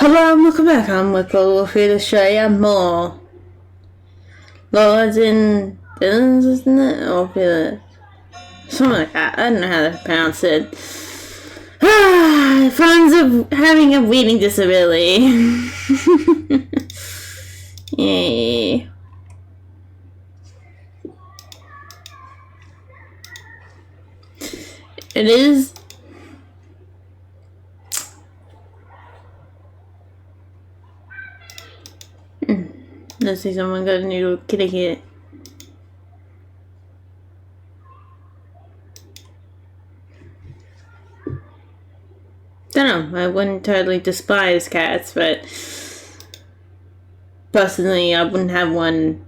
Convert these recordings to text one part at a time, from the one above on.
Hello and welcome back. I'm Redcollarwolf here to show you more Lords and Villains, isn't it? Or Villains. Something like that. I don't know how to pronounce it. Friends of having a reading disability. Yay. It is. Let's see, someone got a new kitty here. Don't know, I wouldn't totally despise cats, but personally I wouldn't have one,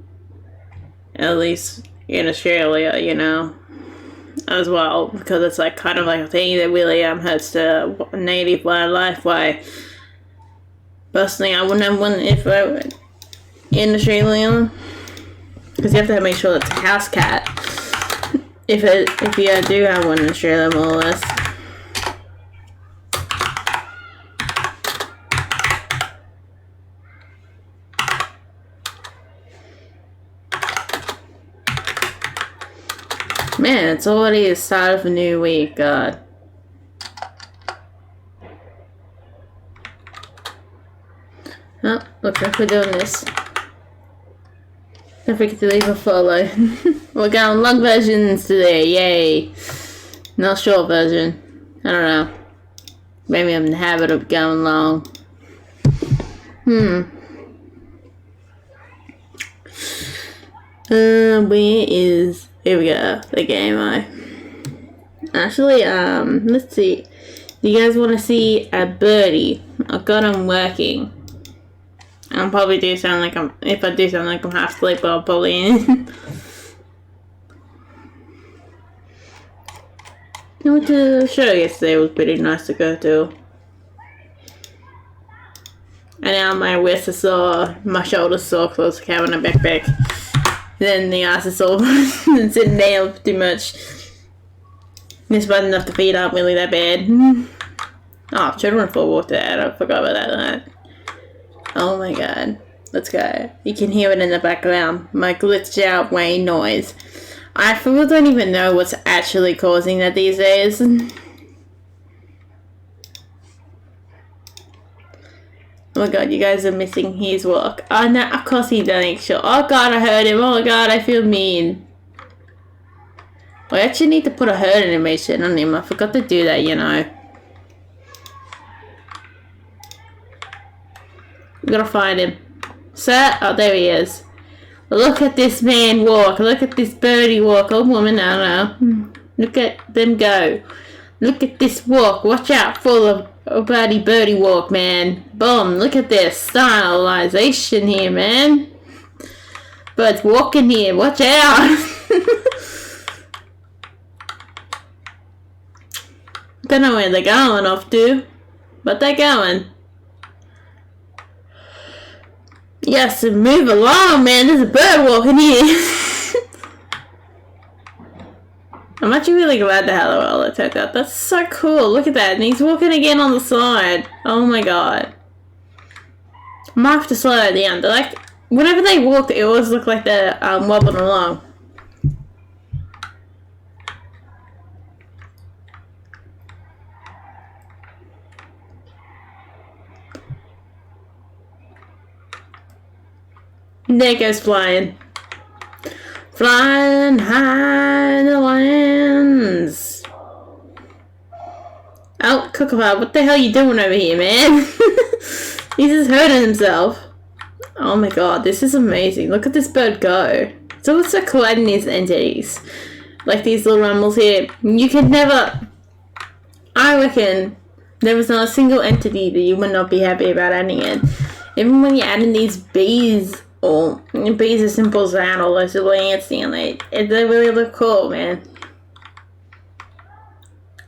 at least in Australia, you know, as well, because it's like kind of like a thing that really hurts the native wildlife. Why, personally I wouldn't have one if I were in Australia, because you have to make sure it's a house cat if you do have one in Australia, more or less. Man, it's already the start of a new week, God. Oh, looks like we're doing this. Don't forget to leave a follow. We're going long versions today, yay. Not short version. I don't know. Maybe I'm in the habit of going long. Here we go, the game Actually, let's see. Do you guys want to see a birdie? I've got him working. I'll probably do sound like if I do sound like I'm half asleep, I'll probably I went to the show yesterday. It was pretty nice to go to. And now my wrists are sore, my shoulders sore close to carrying a backpack. Then the ass is sore and sitting down too much. This button off the feet aren't really that bad. Oh, children for water. I forgot about that. Oh my god. Let's go. You can hear it in the background. My glitched out rain noise. I really don't even know what's actually causing that these days. Oh my god, you guys are missing his walk. Oh no, of course he doesn't show. Oh god, I heard him. Oh my god, I feel mean. I actually need to put a herd animation on him. I forgot to do that, you know. We gotta find him. Sir? Oh, there he is. Look at this man walk. Look at this birdie walk. Oh, woman, I don't know. Look at them go. Look at this walk. Watch out for the birdie walk, man. Boom. Look at this stylization here, man. Birds walking here. Watch out. Don't know where they're going off to, but they're going. Yes, move along, man. There's a bird walking here. I'm actually really glad the Hello turned out. That's so cool. Look at that. And he's walking again on the side. Oh my god. I might have to slow it down. They're like, whenever they walked, it always looked like they're wobbling along. There it goes flying. Flying high in the lands. Oh, Kookaburra, what the hell are you doing over here, man? He's just hurting himself. Oh my god, this is amazing. Look at this bird go. So what's so cool adding these entities? Like these little rumbles here. You could never... I reckon there was not a single entity that you would not be happy about adding in. Even when you're adding these bees... or bees as simple as that, or those little ants and they really look cool, man.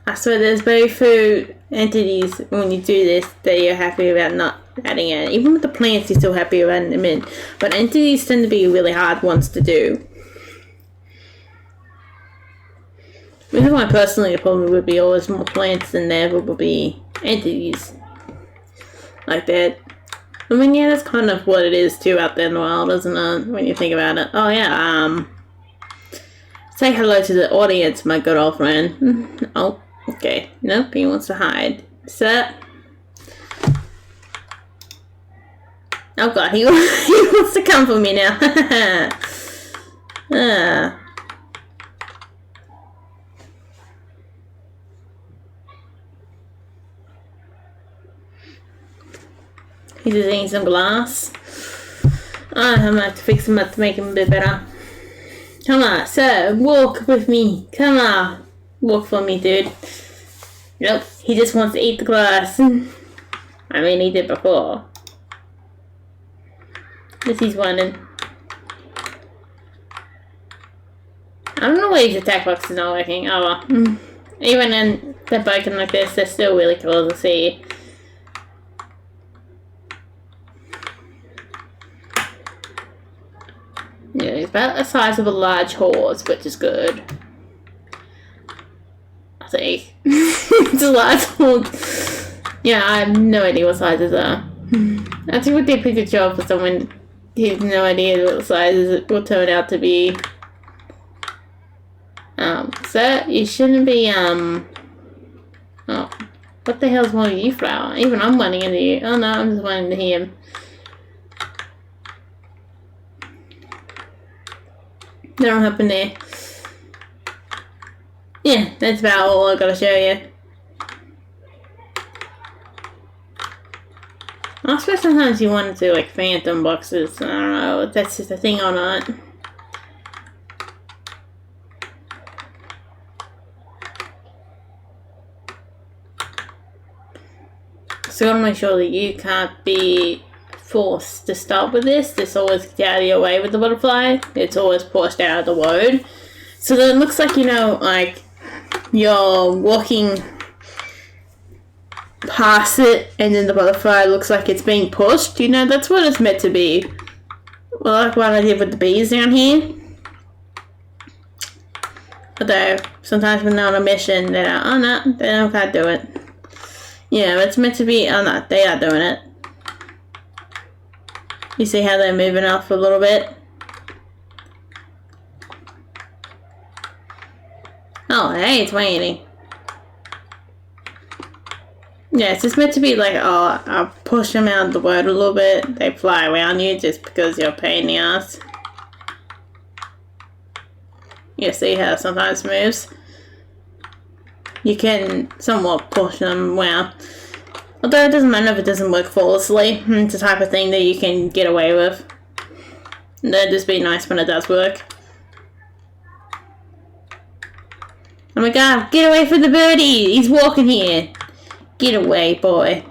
I swear there's very few entities when you do this that you're happy about not adding in. Even with the plants you're still happy about adding them in. But entities tend to be really hard ones to do. Which is why personally there probably would be always more plants than there would be entities. like that. I mean, yeah, that's kind of what it is too out there in the world, isn't it? When you think about it. Oh yeah. Say hello to the audience, my good old friend. Oh, okay. Nope, he wants to hide. Sir. Oh god, he wants to come for me now. He's just eating some glass. I'm gonna have to fix him up to make him a bit better. Come on, sir, walk with me. Come on. Walk for me, dude. Nope, he just wants to eat the glass. I mean, he did before. This he's wanting. I don't know why his attack box is not working. Oh well. Even in the broken like this, they're still really cool to see. Yeah, it's about the size of a large horse, which is good. I think. It's a large horse. Yeah, I have no idea what sizes are. I think we did a pretty good job for someone who has no idea what the sizes it will turn out to be. Sir, you shouldn't be, oh, what the hell's wrong with you, flower? Even I'm running into you. Oh no, I'm just running into him. That'll happen there. Yeah, that's about all I gotta show you. I suppose sometimes you want to do like phantom boxes. I don't know if that's just a thing or not. So I want to make sure that you can't be forced to start with this. This always gets out of your way with the butterfly. It's always pushed out of the road. So then it looks like, you know, like you're walking past it and then the butterfly looks like it's being pushed. You know, that's what it's meant to be. Well, like what I did with the bees down here. Although, sometimes when they're on a mission, they're like, oh no, they don't can't do it. Yeah, it's meant to be, oh no, they are doing it. You see how they're moving off a little bit? Oh, hey, it's waiting. Yeah, it's just meant to be like, oh, I'll push them out of the road a little bit. They fly around you just because you're a pain in the ass. You see how it sometimes moves? You can somewhat push them well. Although it doesn't matter if it doesn't work flawlessly. It's the type of thing that you can get away with. That'd just be nice when it does work. Oh my god, get away from the birdie! He's walking here! Get away, boy.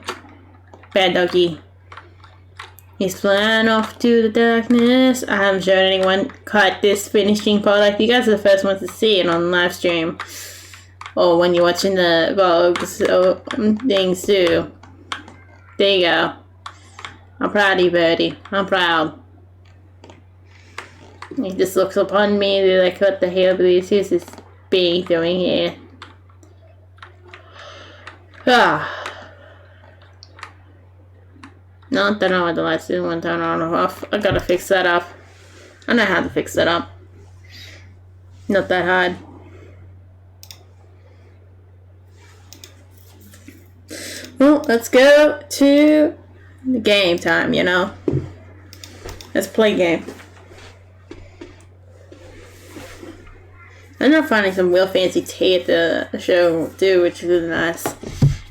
Bad doggy. He's flying off to the darkness. I haven't shown anyone quite this finishing product. You guys are the first ones to see it on the live stream. Or when you're watching the vlogs or things too. There you go. I'm proud of you, birdie. I'm proud. He just looks upon me like, what the hell is this being doing here? No, I don't know what the lights do when turn on or off. I gotta fix that up. I know how to fix that up. Not that hard. Well, let's go to the game time, you know. Let's play game. I'm not finding some real fancy tea at the show too, which is really nice.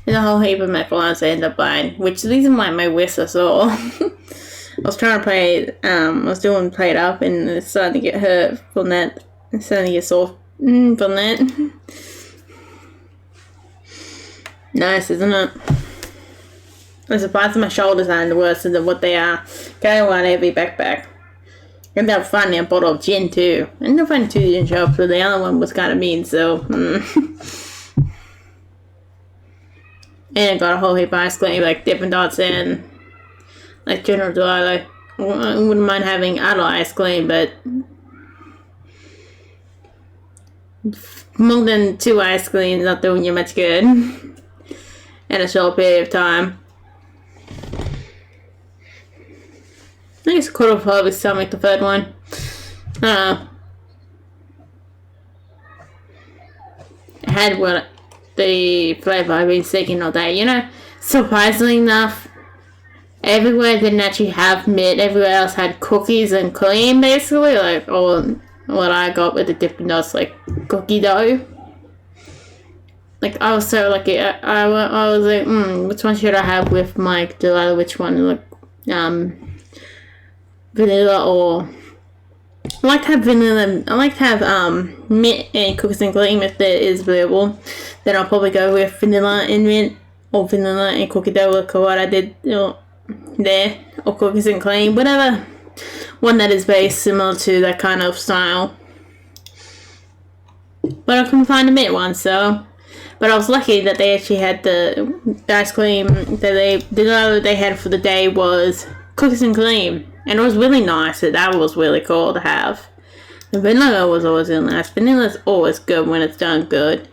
And a whole heap of macarons I end up buying, which these are my wish list all. I was trying to play, I was doing play it up and it's starting to get hurt from that. It's starting to get sore from that. Nice, isn't it? I'm surprised my shoulders aren't worse than what they are. Carry one heavy backpack. And they'll find a bottle of gin too. And they'll find 2 gin shops, but the other one was kind of mean, so. And I got a whole heap of ice cream, like Dippin' Dots and like General Dry. Like, I wouldn't mind having adult ice cream, but more than 2 ice creams not doing you much good in a short period of time. I guess quarter of half is still make the third one. I don't know. I had what the flavour I've been seeking all day. You know, surprisingly enough, everywhere didn't actually have mint. Everywhere else had cookies and cream, basically. Like, all what I got with the Dippin' Dots, like, cookie dough. Like, I was so lucky. I was like, which one should I have with my gelato? Which one? Like, vanilla or... I like to have vanilla. I like to have mint and cookies and cream if there is available. Then I'll probably go with vanilla and mint, or vanilla and cookie dough, like what I did there, or cookies and cream, whatever one that is very similar to that kind of style. But I couldn't find a mint one, so. But I was lucky that they actually had the ice cream that they had for the day was cookies and cream. And it was really nice. That was really cool to have. The vanilla was always really nice. Vanilla's always good when it's done good.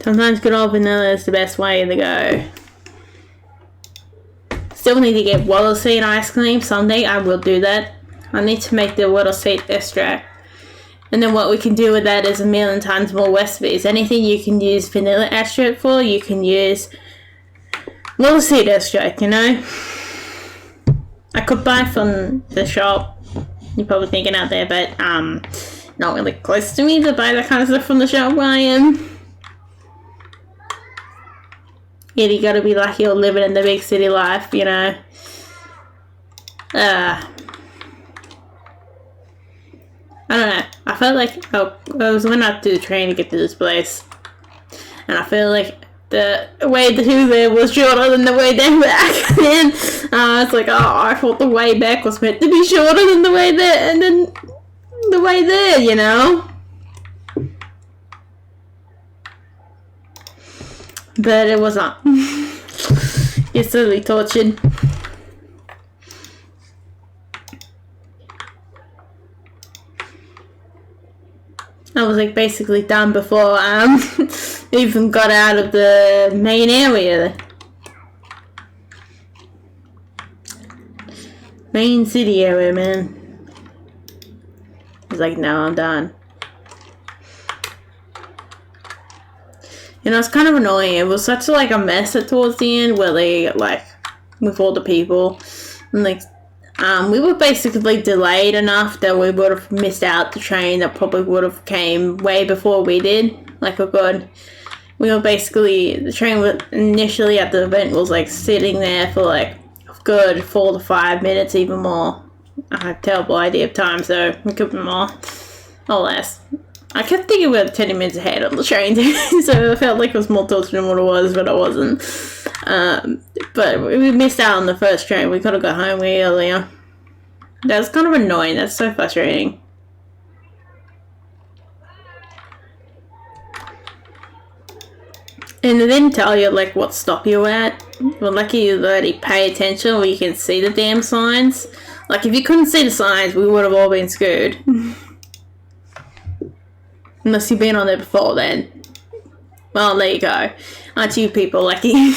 Sometimes good old vanilla is the best way to go. Still need to get water seed ice cream. Someday I will do that. I need to make the water seed extract. And then what we can do with that is a million times more recipes. Anything you can use vanilla extract for, you can use water seed extract, you know? I could buy from the shop. You're probably thinking out there, but not really close to me to buy that kind of stuff from the shop where I am. Yeah, you gotta be lucky or living in the big city life, you know? I don't know. I felt like I was went up to the train to get to this place, and I feel like the way to there was shorter than the way down back. And it's like, I thought the way back was meant to be shorter than the way there, and then the way there, you know. But it was not. It's totally tortured. I was like basically done before even got out of the main area. Main city area, man. I was like, no, I'm done. You know, it's kind of annoying. It was such like a mess towards the end where they like with all the people and like we were basically delayed enough that we would have missed out the train that probably would have came way before we did. Like, oh god, we were basically, the train was initially at the event was like sitting there for like a good 4 to 5 minutes, even more. I had a terrible idea of time, so it could be more or less. I kept thinking we were 10 minutes ahead on the train, so I felt like it was more torture than what it was, but I wasn't. But we missed out on the first train. We could have got home way earlier. That's kind of annoying. That's so frustrating. And they didn't tell you like what stop you're at. We're lucky you already pay attention where you can see the damn signs. Like if you couldn't see the signs, we would have all been screwed. Unless you've been on there before then. Well, there you go. Aren't you people lucky?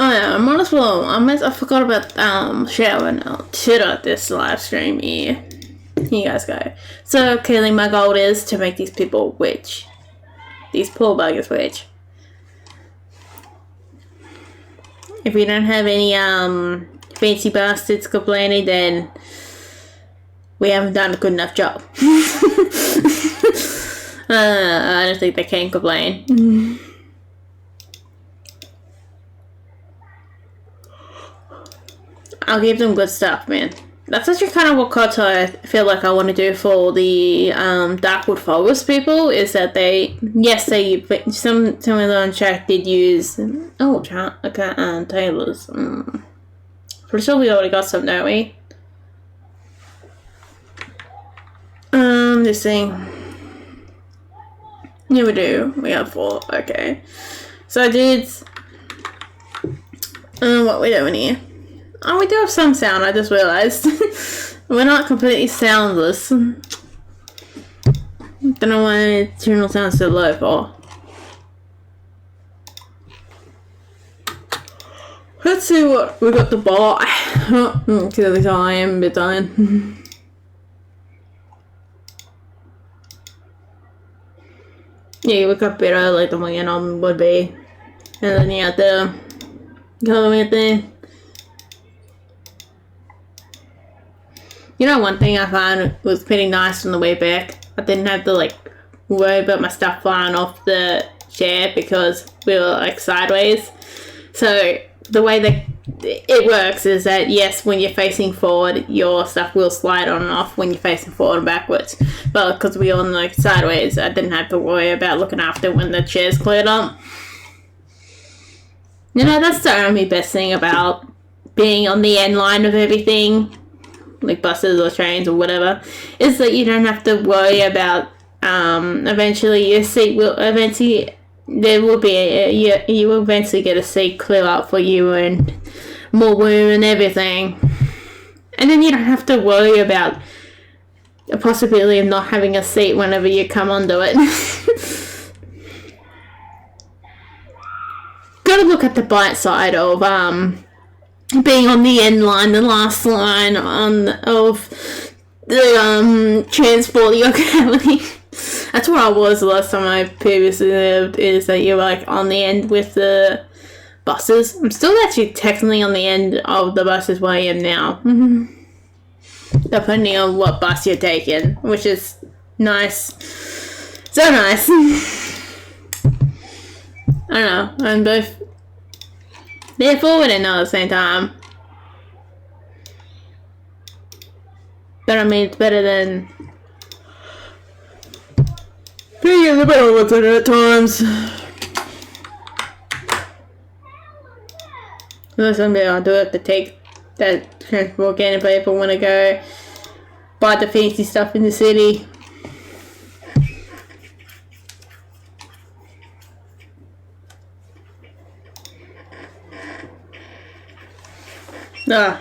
Oh yeah, I might as well. I forgot about showering out this live stream here. Here you guys go. So clearly my goal is to make these people rich. These poor buggers rich. If we don't have any fancy bastards complaining, then we haven't done a good enough job. I don't think they can complain. I'll give them good stuff, man. That's actually kind of what Koto I feel like I want to do for the Darkwood Forest people, is that some of them chat did use tailors. Pretty sure we already got some, don't we? This thing. Yeah, we do. We have 4. Okay. So I did What we doing here? Oh, we do have some sound, I just realised. We're not completely soundless. Don't know why general sound's so low for. Let's see what we got to buy. Clearly I am a bit dying. Yeah, we got a bit early than we would be. And then you have to go with there. You know, one thing I found was pretty nice on the way back. I didn't have to like worry about my stuff flying off the chair because we were like sideways. So the way that it works is that yes, when you're facing forward, your stuff will slide on and off when you're facing forward and backwards. But because we were on like sideways, I didn't have to worry about looking after when the chair's cleared up. You know, that's the only best thing about being on the end line of everything, like buses or trains or whatever, is that you don't have to worry about eventually your seat will eventually there will be you will eventually get a seat clear up for you and more room and everything, and then you don't have to worry about the possibility of not having a seat whenever you come onto it. Gotta look at the bright side of being on the end line, the last line of the transport you're having. That's where I was the last time I previously lived, is that you're like on the end with the buses. I'm still actually technically on the end of the buses where I am now. Depending on what bus you're taking, which is nice. So nice. I don't know, I'm both they're forward and at the same time. But I mean, it's better than being in the middle with it at times. Unless someday I'll do it to take that transport again if I ever want to go buy the fancy stuff in the city. Ah.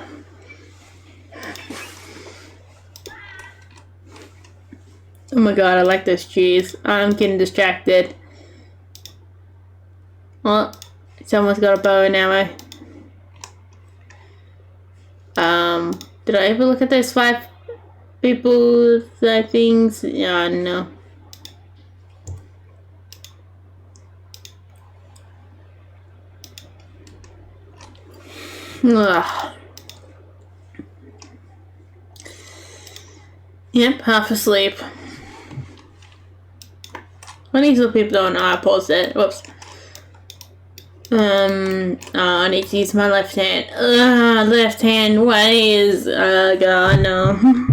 Oh my god, I like this cheese. I'm getting distracted. Oh, someone's got a bow and arrow. Did I ever look at those 5 people's things? Yeah, no. Ugh. Yep, half asleep. When these little people don't know, I paused it. Whoops. I need to use my left hand. Left hand ways. God, no.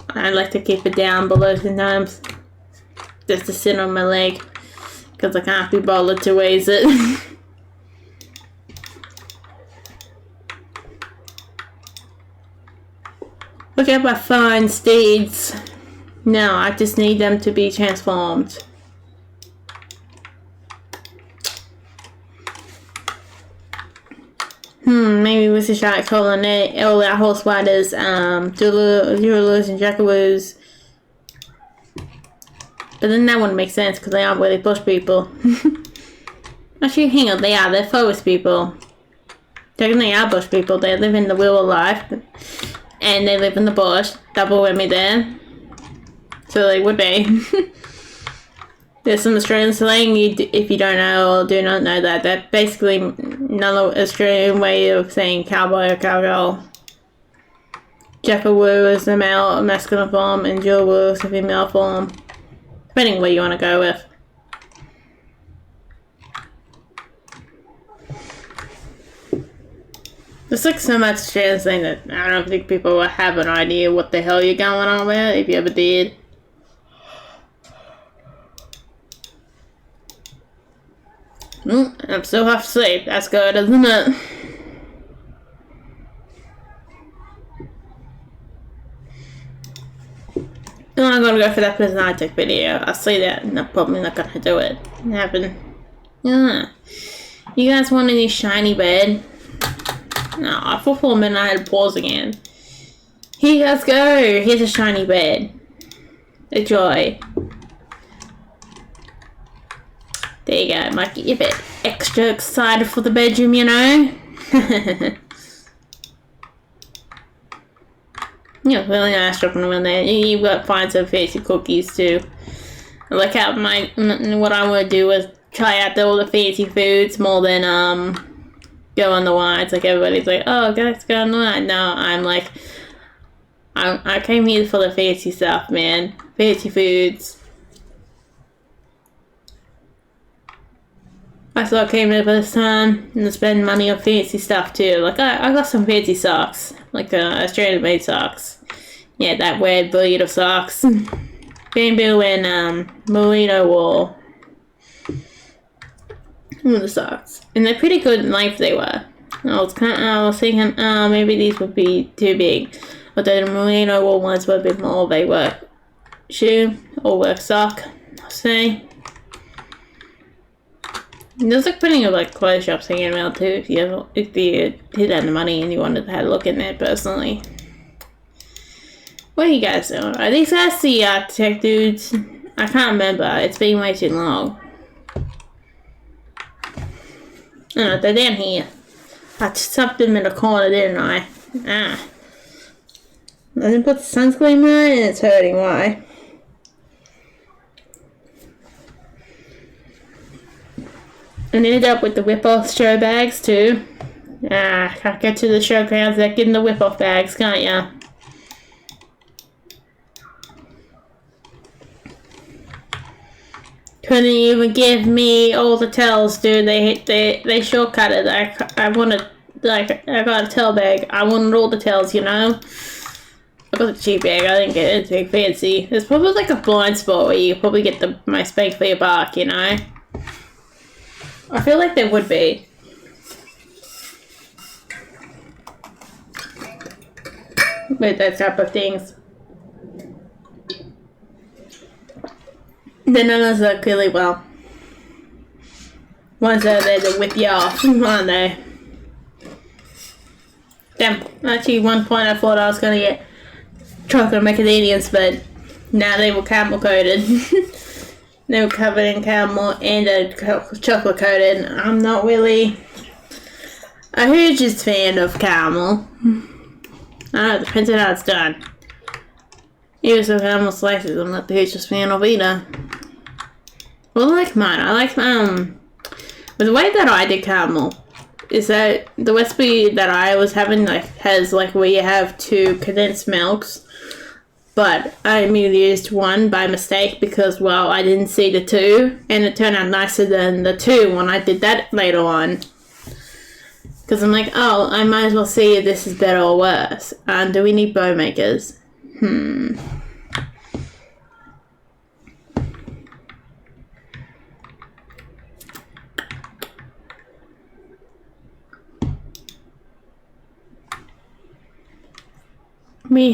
I like to keep it down below sometimes. Just to sit on my leg. Because I can't be bothered to raise it. Look at my fine steeds. Now I just need them to be transformed. Maybe we should start calling it all our horse riders, Duralus and Jackaroos. But then that wouldn't make sense because they aren't really bush people. Actually, hang on, they're forest people. Technically, they are bush people. They live in the real life. And they live in the bush. Double with me there. So they would be. There's some Australian slang, if you don't know or do not know that. That's basically another Australian way of saying cowboy or cowgirl. Jackaroo is the male masculine form and Juraloo is the female form. Depending on what you want to go with. There's like so much Australian thing that I don't think people will have an idea what the hell you're going on with, if you ever did. I'm still half asleep. That's good, isn't it? I'm gonna go for that personality video. I'll say that, and I'm probably not gonna do it. It happened. Yeah. You guys want any shiny bed? No, I thought for a minute I had to pause again. Here you guys go. Here's a shiny bed. Enjoy. There you go. Might get you a bit extra excited for the bedroom, you know? Yeah, really nice dropping them in there. You've got to find some fancy cookies too. Like how what I want to do is try out all the fancy foods more than go on the wines. Like everybody's like, oh, let's go on the wine. No, I'm like, I came here for the fancy stuff, man. Fancy foods. That's what I came here for this time, and to spend money on fancy stuff too. Like I got some fancy socks, like Australian made socks. Yeah, that weird breed of socks. Bamboo and merino wool. The socks, and they're pretty good in length. They were. I was thinking, maybe these would be too big, but the merino wool ones were a bit more of a work shoe or work sock. I'll say. There's like plenty of like clothes shops hanging around too if you did have the money and you wanted to have a look in there personally. What are you guys doing? Are these guys the tech dudes? I can't remember. It's been way too long. Oh, they're down here. I stuffed them in the corner, didn't I? I didn't put the sunscreen on and it's hurting. Why? And ended up with the whip-off show bags too. Can't get to the showgrounds without getting the whip-off bags, can't ya? Couldn't even give me all the tells, dude. They shortcutted. I wanted, like, I got a tell bag. I wanted all the tells, you know? I got a cheap bag. I didn't get anything fancy. There's probably like a blind spot where you probably get the most bang for your buck, you know? I feel like there would be. With those type of things. Then others are clearly, well, ones that are there to whip you off, aren't they? Damn, actually at one point I thought I was going to get chocolate macadamias, but now they were caramel coated. They were covered in caramel and chocolate coated. I'm not really a hugest fan of caramel. I don't know, it depends on how it's done. Even some caramel slices, I'm not the hugest fan of either. Well, I like mine. I like, but the way that I did caramel is that the recipe that I was having, like, has, like, where you have 2 condensed milks, but I immediately used 1 by mistake because, well, I didn't see the 2, and it turned out nicer than the 2 when I did that later on. Because I'm like, oh, I might as well see if this is better or worse. And do we need bow makers? We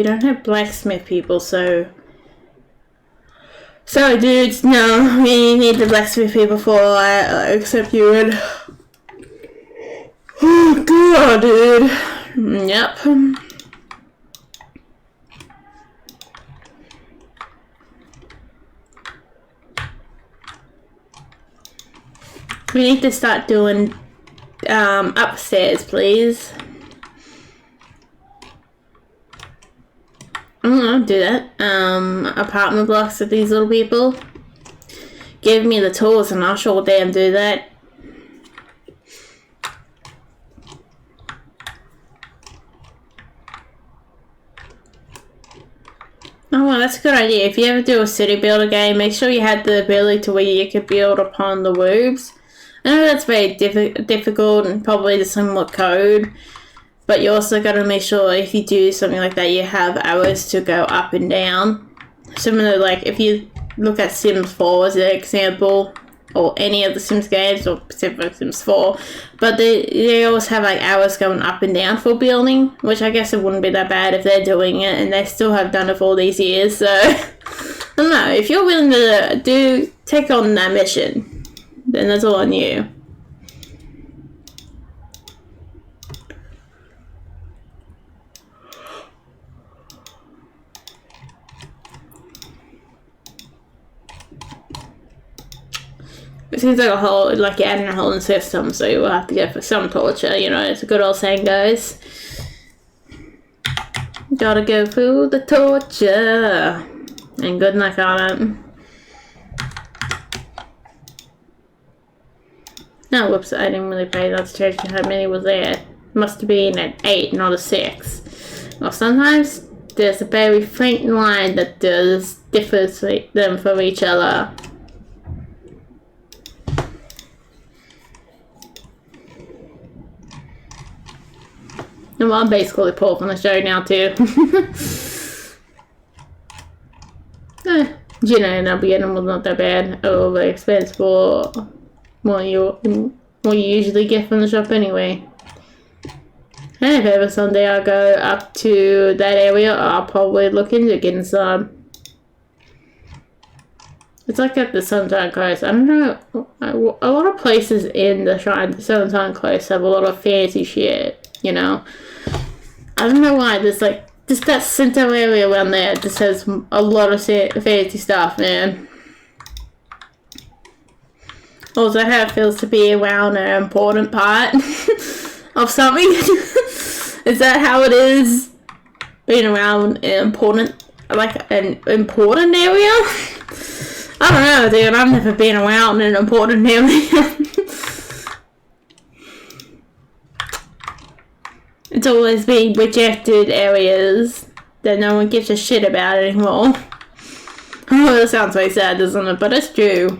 don't have blacksmith people, so sorry dudes, no, we need the blacksmith people for I accept you and oh god, dude. Yep. We need to start doing upstairs, please. I'll do that. Apartment blocks of these little people. Give me the tools and I'll sure damn do that. Oh well, that's a good idea. If you ever do a city builder game, make sure you have the ability to where you can build upon the roofs. I know that's very difficult and probably the somewhat code. But you also got to make sure if you do something like that, you have arrows to go up and down. Similar, like if you look at Sims 4 as an example, or any of the Sims games, or specifically Sims 4, but they always have like arrows going up and down for building, which I guess it wouldn't be that bad if they're doing it, and they still have done it for all these years. So I don't know, if you're willing to take on that mission, then that's all on you. It seems like you're adding a whole system, so you will have to go for some torture, you know, it's a good old saying goes. Gotta go through the torture. And good luck on it. No, whoops, I didn't really pay attention to how many was there. Must have been an 8, not a 6. Well, sometimes there's a very faint line that differs them from each other. And well, I'm basically Paul from the show now too. GNW animal was not that bad. Overly expensive for what you usually get from the shop anyway. And if ever someday I go up to that area, I'll probably look into getting some. It's like at the Sunshine Coast. I don't know. A lot of places in the Sunshine Coast have a lot of fancy shit, you know. I don't know why. There's like just that center area around there just has a lot of fancy stuff, man. Also, how it feels to be around an important part of something. Is that how it is? Being around an important area? I don't know, dude. I've never been around an important area. It's always been rejected areas that no one gives a shit about anymore. Oh, that sounds very sad, doesn't it? But it's true.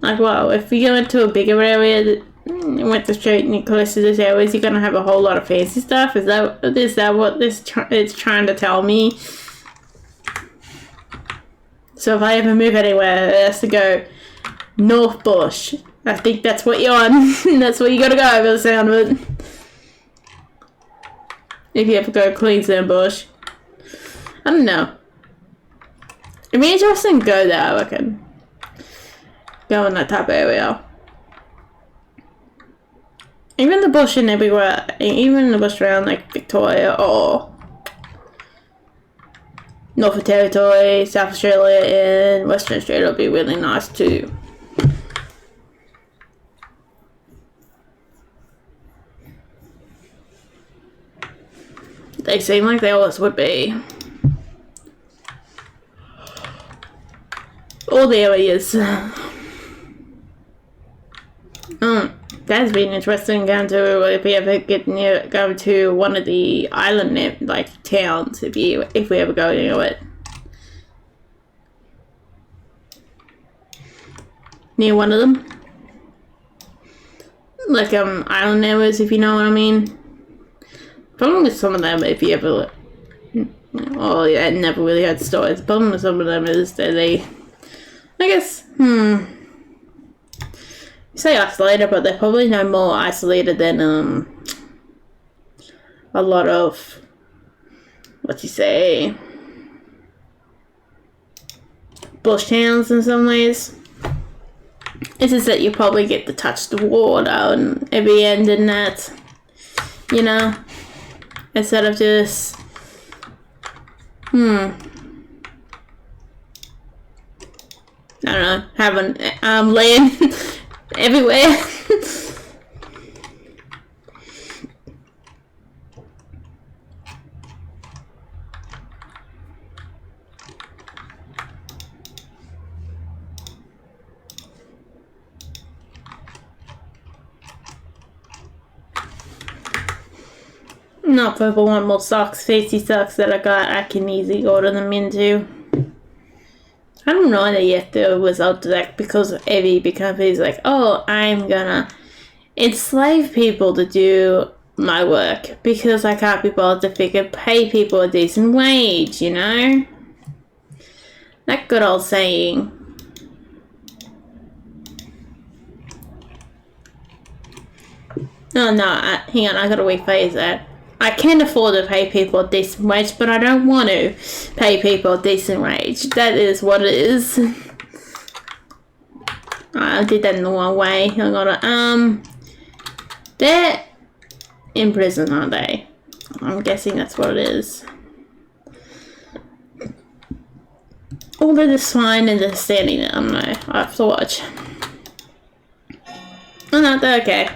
Like, well, if you go into a bigger area and went to straight and close to this area, you're gonna have a whole lot of fancy stuff. Is that what it's trying to tell me? So if I ever move anywhere, it has to go North Bush. I think that's what you're on. That's where you gotta go, by the sound of it. If you ever go Queensland Bush. I don't know. It'd be interesting to go there, I reckon. Go in that type of area. Even the bush and everywhere, even the bush around like Victoria or Northern Territory, South Australia and Western Australia would be really nice too. They seem like they always would be. All the areas. That's been interesting going to if we ever go to one of the island like towns if we ever go to it. Near one of them. Like island areas, if you know what I mean. Problem with some of them, if you ever, I never really had stories. The problem with some of them is that they, I guess, you say isolated, but they're probably no more isolated than a lot of, bush towns in some ways. It's just that you probably get to touch the water and every end in that, you know. Instead of just, I don't know, having land everywhere. Not if I want more socks, fancy socks that I can easily order them into. I don't know yet the result of that because every big company's like, oh, I'm gonna enslave people to do my work because I can't be bothered to pay people a decent wage, you know? That good old saying. Oh no, hang on, I gotta rephrase that. I can afford to pay people a decent wage, but I don't want to pay people a decent wage. That is what it is. I did that in the wrong way. I gotta, they're in prison, aren't they? I'm guessing that's what it is. Or they're just fine and just standing there. I don't know. I have to watch. Oh no, they're okay.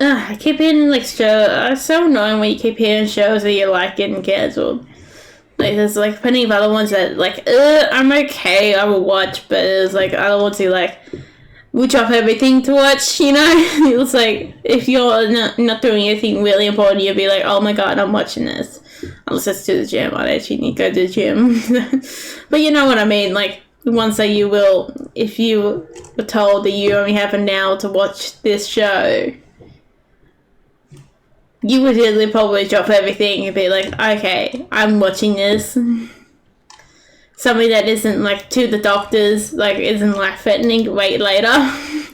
I keep hearing like shows. It's so annoying when you keep hearing shows that you like getting cancelled. Like there's like plenty of other ones that like I'm okay, I will watch, but there's like other ones who like will drop everything to watch, you know? It's like if you're not doing anything really important, you'll be like, oh my god, I'm watching this. Unless it's to the gym, I actually need to go to the gym. But you know what I mean, like the ones that you will, if you were told that you only have an hour to watch this show, you would really probably drop everything and be like, okay, I'm watching this. Something that isn't like to the doctors, like isn't like threatening to wait later.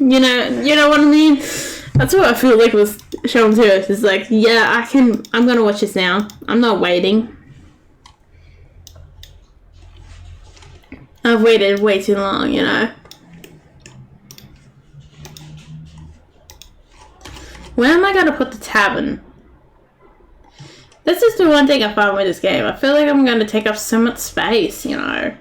you know what I mean? That's what I feel like was shown to us. It's like, yeah, I'm gonna watch this now. I'm not waiting. I've waited way too long, you know. Where am I gonna put the tavern? This is the one thing I find with this game. I feel like I'm going to take up so much space, you know.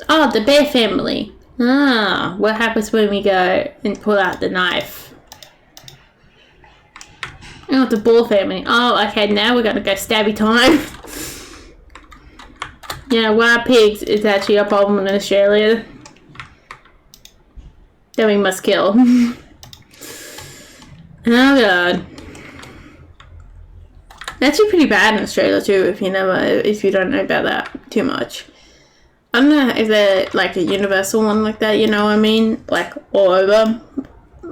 Oh, the bear family. Ah, what happens when we go and pull out the knife? Oh, the boar family. Oh, okay, now we're going to go stabby time. Yeah, wild pigs is actually a problem in Australia that we must kill. Oh god. That's actually pretty bad in Australia too, if you don't know about that too much. I don't know if they're like a universal one like that, you know what I mean? Like all over.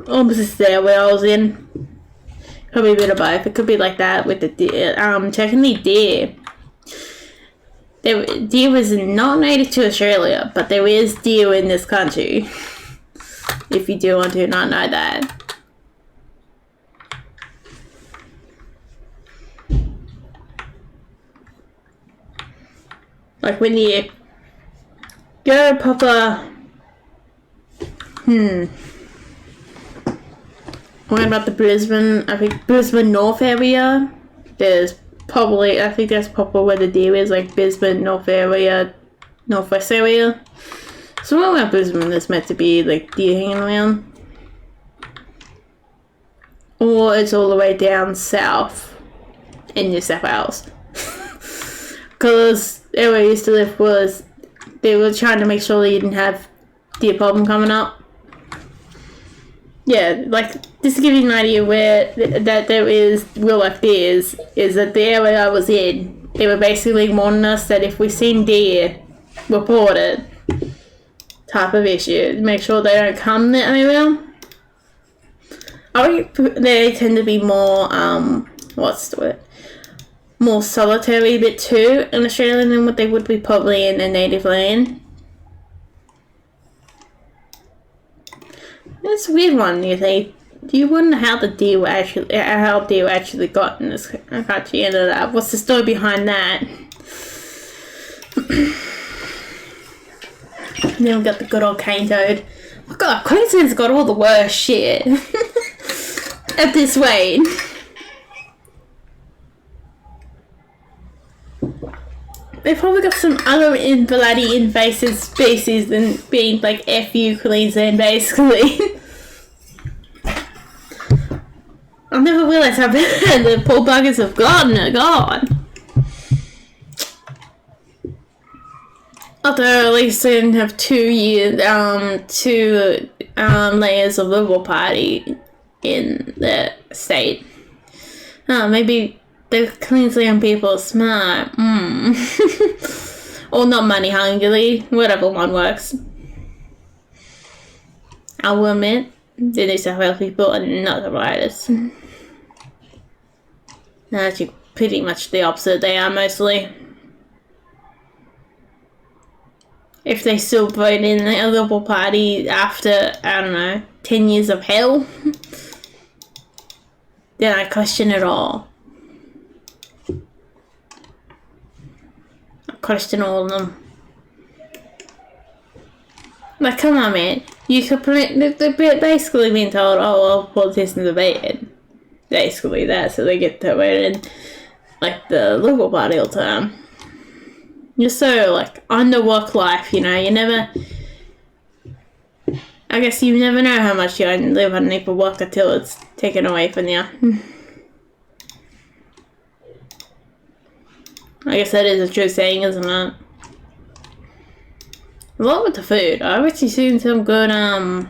Almost there where I was in. Could be a bit of both. It could be like that with the deer. Technically deer. Deer was not native to Australia, but there is deer in this country. If you do want to not know that. Like when you go proper... What about the Brisbane? I think Brisbane North area. There's probably... I think that's probably where the deer is. Like Brisbane North area. Northwest area. Somewhere around Brisbane there's meant to be like deer hanging around. Or it's all the way down south in New South Wales. Because where I used to live was, they were trying to make sure that you didn't have deer problem coming up. Yeah, like, just to give you an idea where that there is real life deers, is that the area I was in, they were basically warning us that if we seen deer, report it. Type of issue. Make sure they don't come that area. I think they tend to be more, what's the word? More solitary a bit too in Australia than what they would be probably in their native land. It's a weird one, you think. Do you wonder how the deer were actually got in this country ended up? What's the story behind that? Then we got the good old cane toad. Oh god, Queensland's got all the worst shit. At this rate. They've probably got some other bloody invasive species than being like FU Queensland, basically. I've never realised how bad the poor buggers have gotten. Oh god. Although at least they didn't have 2 layers of Liberal Party in the state. Oh, maybe the Queensland people are smart. Or not money hungry. Whatever one works. I will admit, the New South Wales people are not the brightest. No, actually, pretty much the opposite. They are mostly. If they still vote in the Liberal Party after, I don't know, 10 years of hell, then I question it all. I question all of them. Like, come on, man. You could they're basically being told, oh, well, politicians are bad. Basically that, so they get to vote in, like, the Liberal Party all the time. You're so, like, on the work life, you know, you never... I guess you never know how much you live underneath the work until it's taken away from you. I guess that is a true saying, isn't it? A lot with the food. I've actually seen some good, I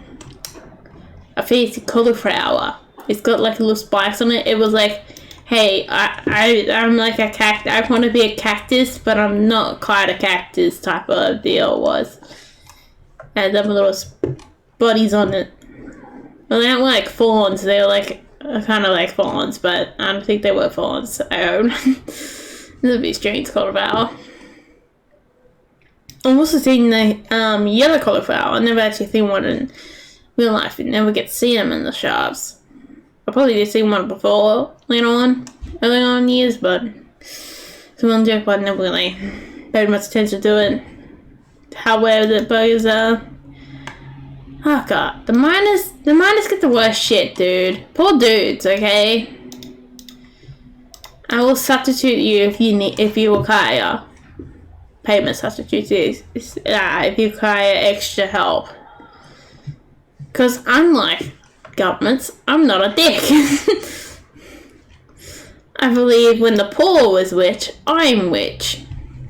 fancy cauliflower. It's got like little spikes on it. It was like, hey, I'm like a cactus. I want to be a cactus, but I'm not quite a cactus type of deal. It was. Had them little bodies on it. Well, they weren't like fawns. They were like kind of like fawns, but I don't think they were fawns. This would be strange cauliflower. I'm also seeing the yellow cauliflower. I never actually seen one in real life. You never get to see them in the shops. I probably did see one before early on in years, but someone joke, but I never really paid much attention to it. However, the burgers are. Oh god, the miners get the worst shit, dude. Poor dudes, okay. I will substitute you if you require payment substitutes if you require extra help. Cause unlike governments, I'm not a dick. I believe when the poor was rich, I'm rich,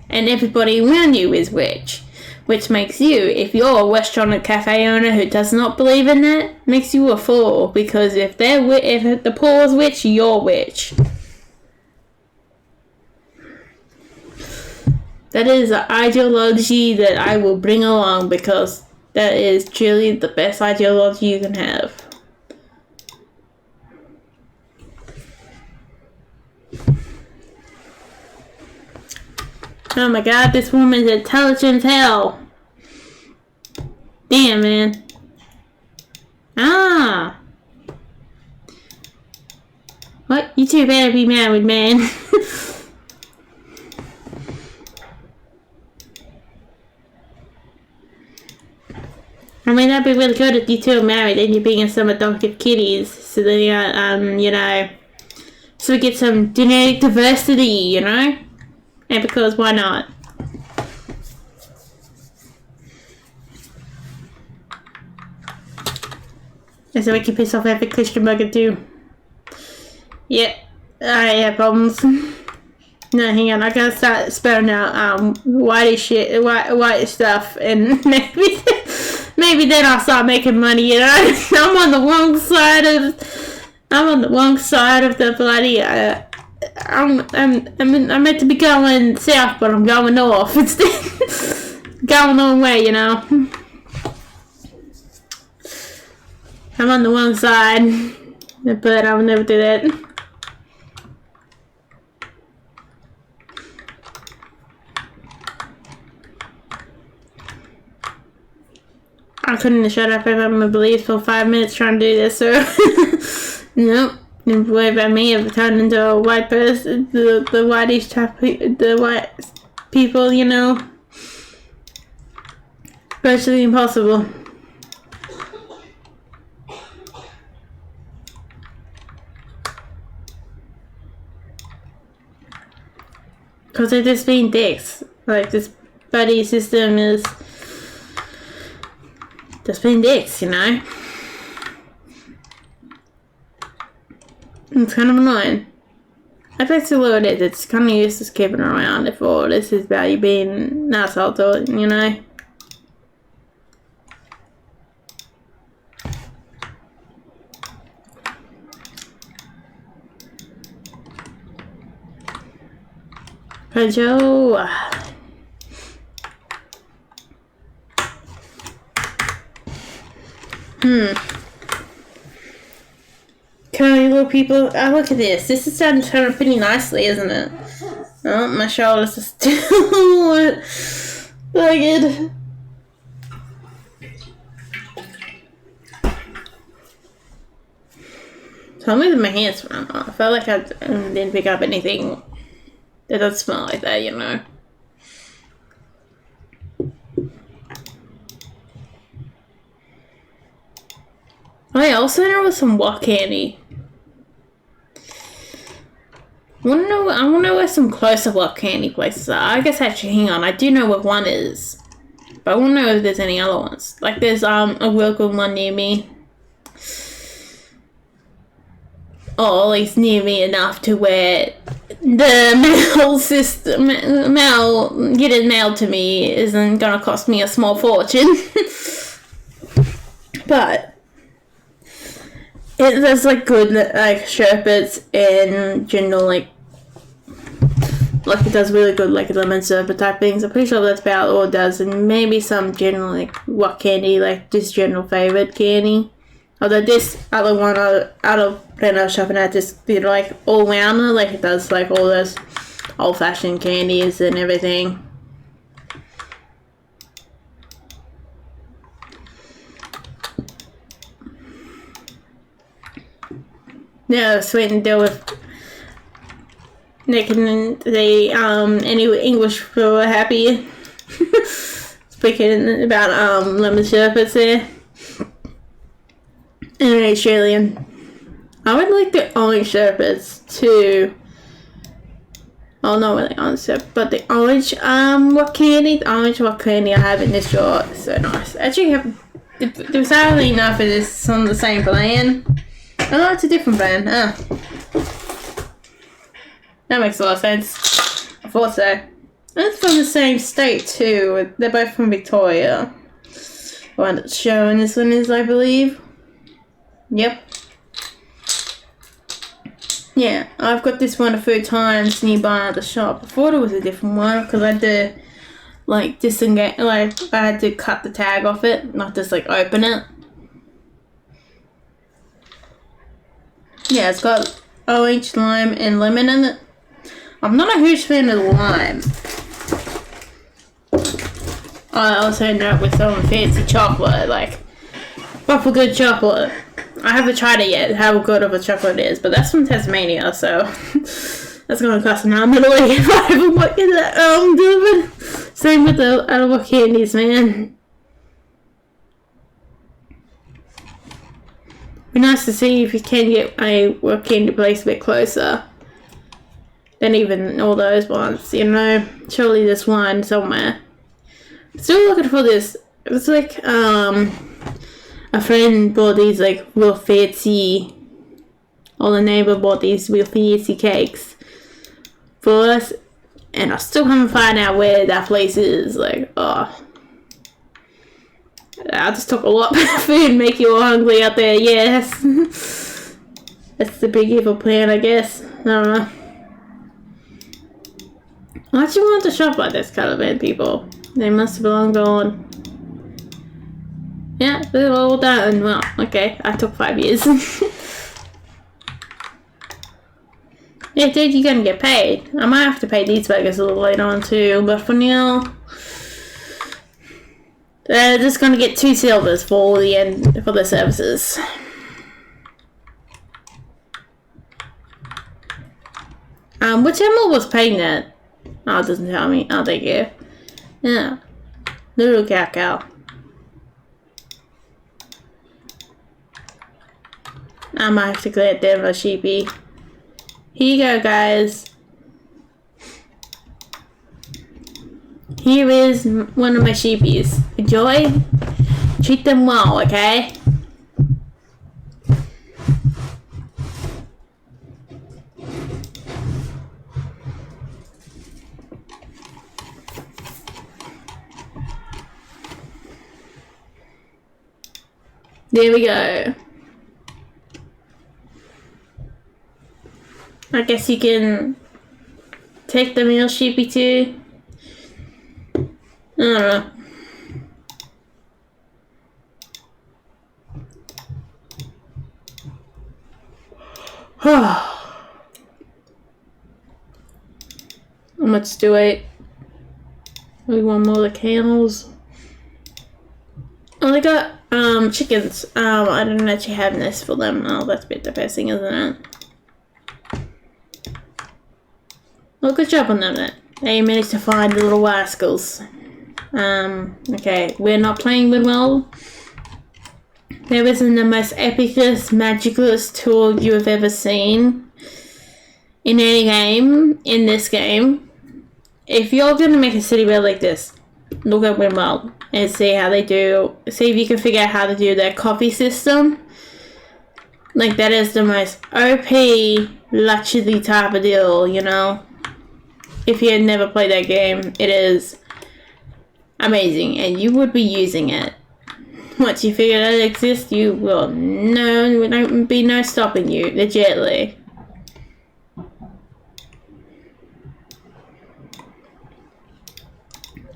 and everybody around you is rich. Which makes you, if you're a restaurant and cafe owner who does not believe in that, makes you a fool. Because if the poor is rich, you're rich. That is an ideology that I will bring along because that is truly the best ideology you can have. Oh my god, this woman's intelligent as hell. Damn, man. Ah. What? You two better be married, man. I mean, that'd be really good if you two are married and you're being some adoptive kitties. So then you know, so we get some genetic diversity, you know? And because why not? And so we can piss off every Christian bugger too. Yep. I have problems. No, hang on. I gotta start spelling out white shit, white stuff, and maybe then I'll start making money. You know, I'm on the wrong side of the bloody. I'm meant to be going south, but I'm going north instead. Going the wrong way, you know. I'm on the wrong side, but I'll never do that. I couldn't have shut up if I'm my beliefs for 5 minutes trying to do this, so nope. Don't worry about me ever turning into a white person, the whitish type, the white people, you know. Virtually impossible. Because they're just being dicks. Like, this buddy system is just being dicks, you know. It's kind of annoying. That's basically what it is. It's kind of useless keeping around if all this is about you being an asshole to it, you know? Hey, Joe. Curly little people. Oh, look at this. This is starting to turn out pretty nicely, isn't it? Oh, my shoulders are still ragged. Tell me that my hands smell. I felt like I didn't pick up anything that doesn't smell like that, you know. Oh yeah, also there was some what candy. I wanna know where some closer what candy places are. I guess actually, hang on, I do know where one is. But I wanna know if there's any other ones. Like there's a welcome one near me. Or at least near me enough to where the mail getting mailed to me isn't gonna cost me a small fortune. But there's like good like sherbets and general like it does really good like lemon sherbet type things. I'm pretty sure that's about all it does, and maybe some general like what candy, like just general favorite candy. Although this other one out of when I was shopping at, just did like all rounder, like it does like all those old fashioned candies and everything. Yeah, sweet deal with Nick and the any English people were happy. Speaking about lemon sherbets there. And Australian. I would like the orange sherbets too. Oh no, really orange sherbet, but the orange what candy? The orange what candy I have in this drawer is so nice. Actually there's hardly enough of this on the same brand. Oh, it's a different brand. That makes a lot of sense. I thought so. That's from the same state too. They're both from Victoria. The one that's showing this one is, I believe. Yep. Yeah, I've got this one a few times nearby at the shop. I thought it was a different one because I had to like disengage, like I had to cut the tag off it, not just like open it. Yeah, it's got orange, lime, and lemon in it. I'm not a huge fan of the lime. I also end up with some fancy chocolate, like proper good chocolate. I haven't tried it yet, how good of a chocolate it is, but that's from Tasmania, so that's gonna cost an arm and a leg if I ever get that delivered. Same with the edible candies, man. Be nice to see if you can get a work candy place a bit closer than even all those ones, you know. Surely there's one somewhere. Still looking for this. It's like a friend bought these like real fancy, or the neighbor bought these real fancy cakes for us, and I still haven't found out where that place is. Like, oh, I just took a lot of food and make you all hungry out there. Yes. That's the big evil plan, I guess. I don't know. Why'd you want to shop like this, Caliban people? They must have long gone. Yeah, they're all done. Well, okay, I took 5 years. Yeah, dude, you're gonna get paid. I might have to pay these burgers a little later on too, but for now, they're just gonna get 2 silvers for the end for the services. Which animal was paying that? Oh, it doesn't tell me. Oh, thank you. Yeah, little cow. I might have to collect them a sheepy. Here you go, guys. Here is one of my sheepies. Enjoy. Treat them well, okay? There we go. I guess you can take the male sheepy too. I don't know. How much do I? We want more of the candles. Oh, they got Chickens. I don't actually have nests for them. Oh, that's a bit depressing, isn't it? Well, good job on them then. They managed to find the little rascals. Okay, we're not playing with well. There isn't the most epicest, magicalest tool you have ever seen in any game, in this game. If you're going to make a city build like this, look at Windwell and see how they do. See if you can figure out how to do their coffee system. Like, that is the most OP, luxury type of deal, you know? If you had never played that game, it is amazing, and you would be using it. Once you figure out it exists, you will there won't be no stopping you, legitly.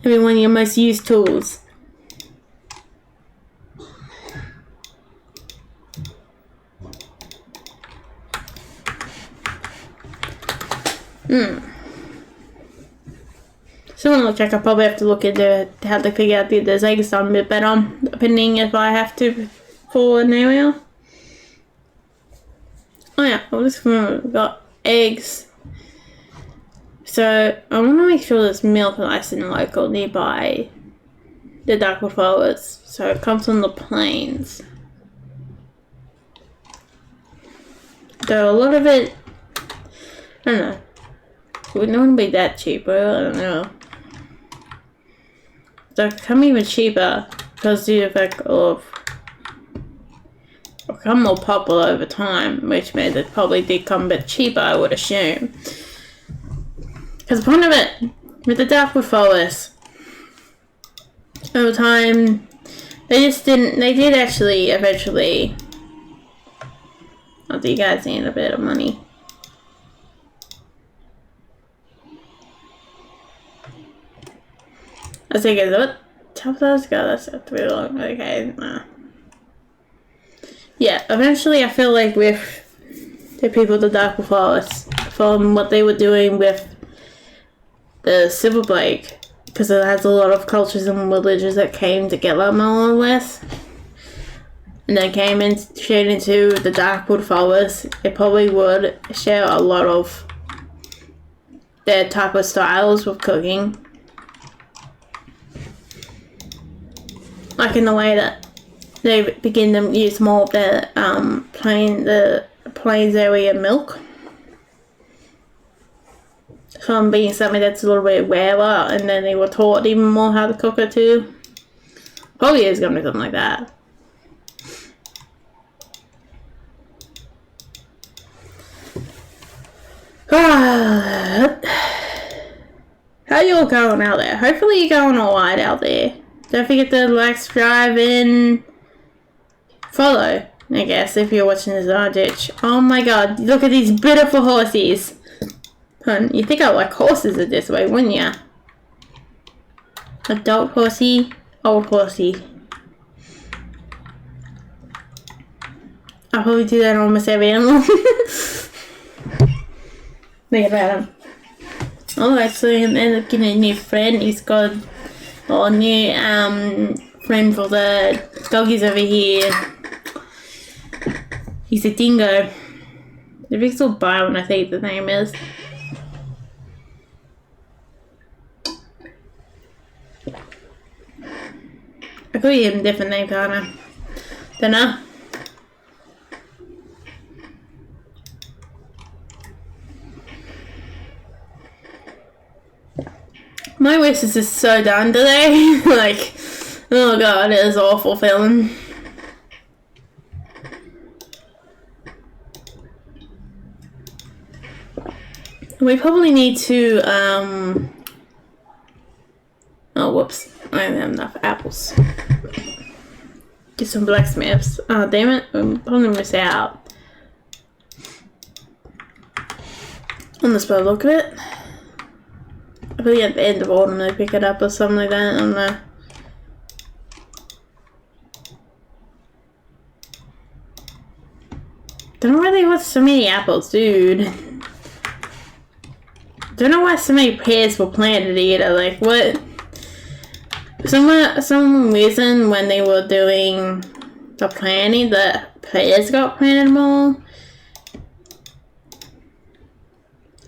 It'll be one of your most used tools. Someone looks like I probably have to look into how to figure out the eggs done a bit better, depending if I have to for an area. Oh yeah, I just remember we've got eggs. So I want to make sure there's milk nice and local nearby the Darkwood Forest. So it comes from the plains. Though a lot of it, I don't know. It wouldn't be that cheaper, I don't know. So it become even cheaper because the effect of become more popular over time, which means it probably did come a bit cheaper, I would assume. Because the point of it with the Darkwood Forest, over time, they did actually eventually. You guys need a bit of money. I was thinking, what? Top of those go, that's too long. Okay, nah. Yeah, eventually I feel like with the people of the Darkwood Forest, from what they were doing with the Silver Blake, because it has a lot of cultures and religions that came together more or less, and then came in straight into the Darkwood Forest, it probably would share a lot of their type of styles with cooking. Like in the way that they begin to use more of the plains area milk. From being something that's a little bit rarer, and then they were taught even more how to cook it too. Probably is going to be something like that. How you all going out there? Hopefully you're going alright out there. Don't forget to like, subscribe, and follow, I guess, if you're watching this on ditch. Oh my god, look at these beautiful horses. You think I like horses in this way, wouldn't ya? Adult horsey, old horsey. I'll probably do that on almost every animal. Think about him. Oh, actually, I ended up getting a new friend. He's got a new friend for the doggies over here. He's a dingo. The big little Byron, I think the name is. I could give him a different name, can't I? Dunno. My wish is just so done today. Like, oh god, it is awful feeling. We probably need to, oh, whoops. I don't have enough apples. Get some blacksmiths. Oh, damn it. I'm probably gonna miss out on this by the look of it. I believe at the end of autumn they pick it up or something like that. I don't know. Don't know why they want so many apples, dude. Don't know why so many pears were planted either. Like, what? Some reason when they were doing the planning, the players got planted more.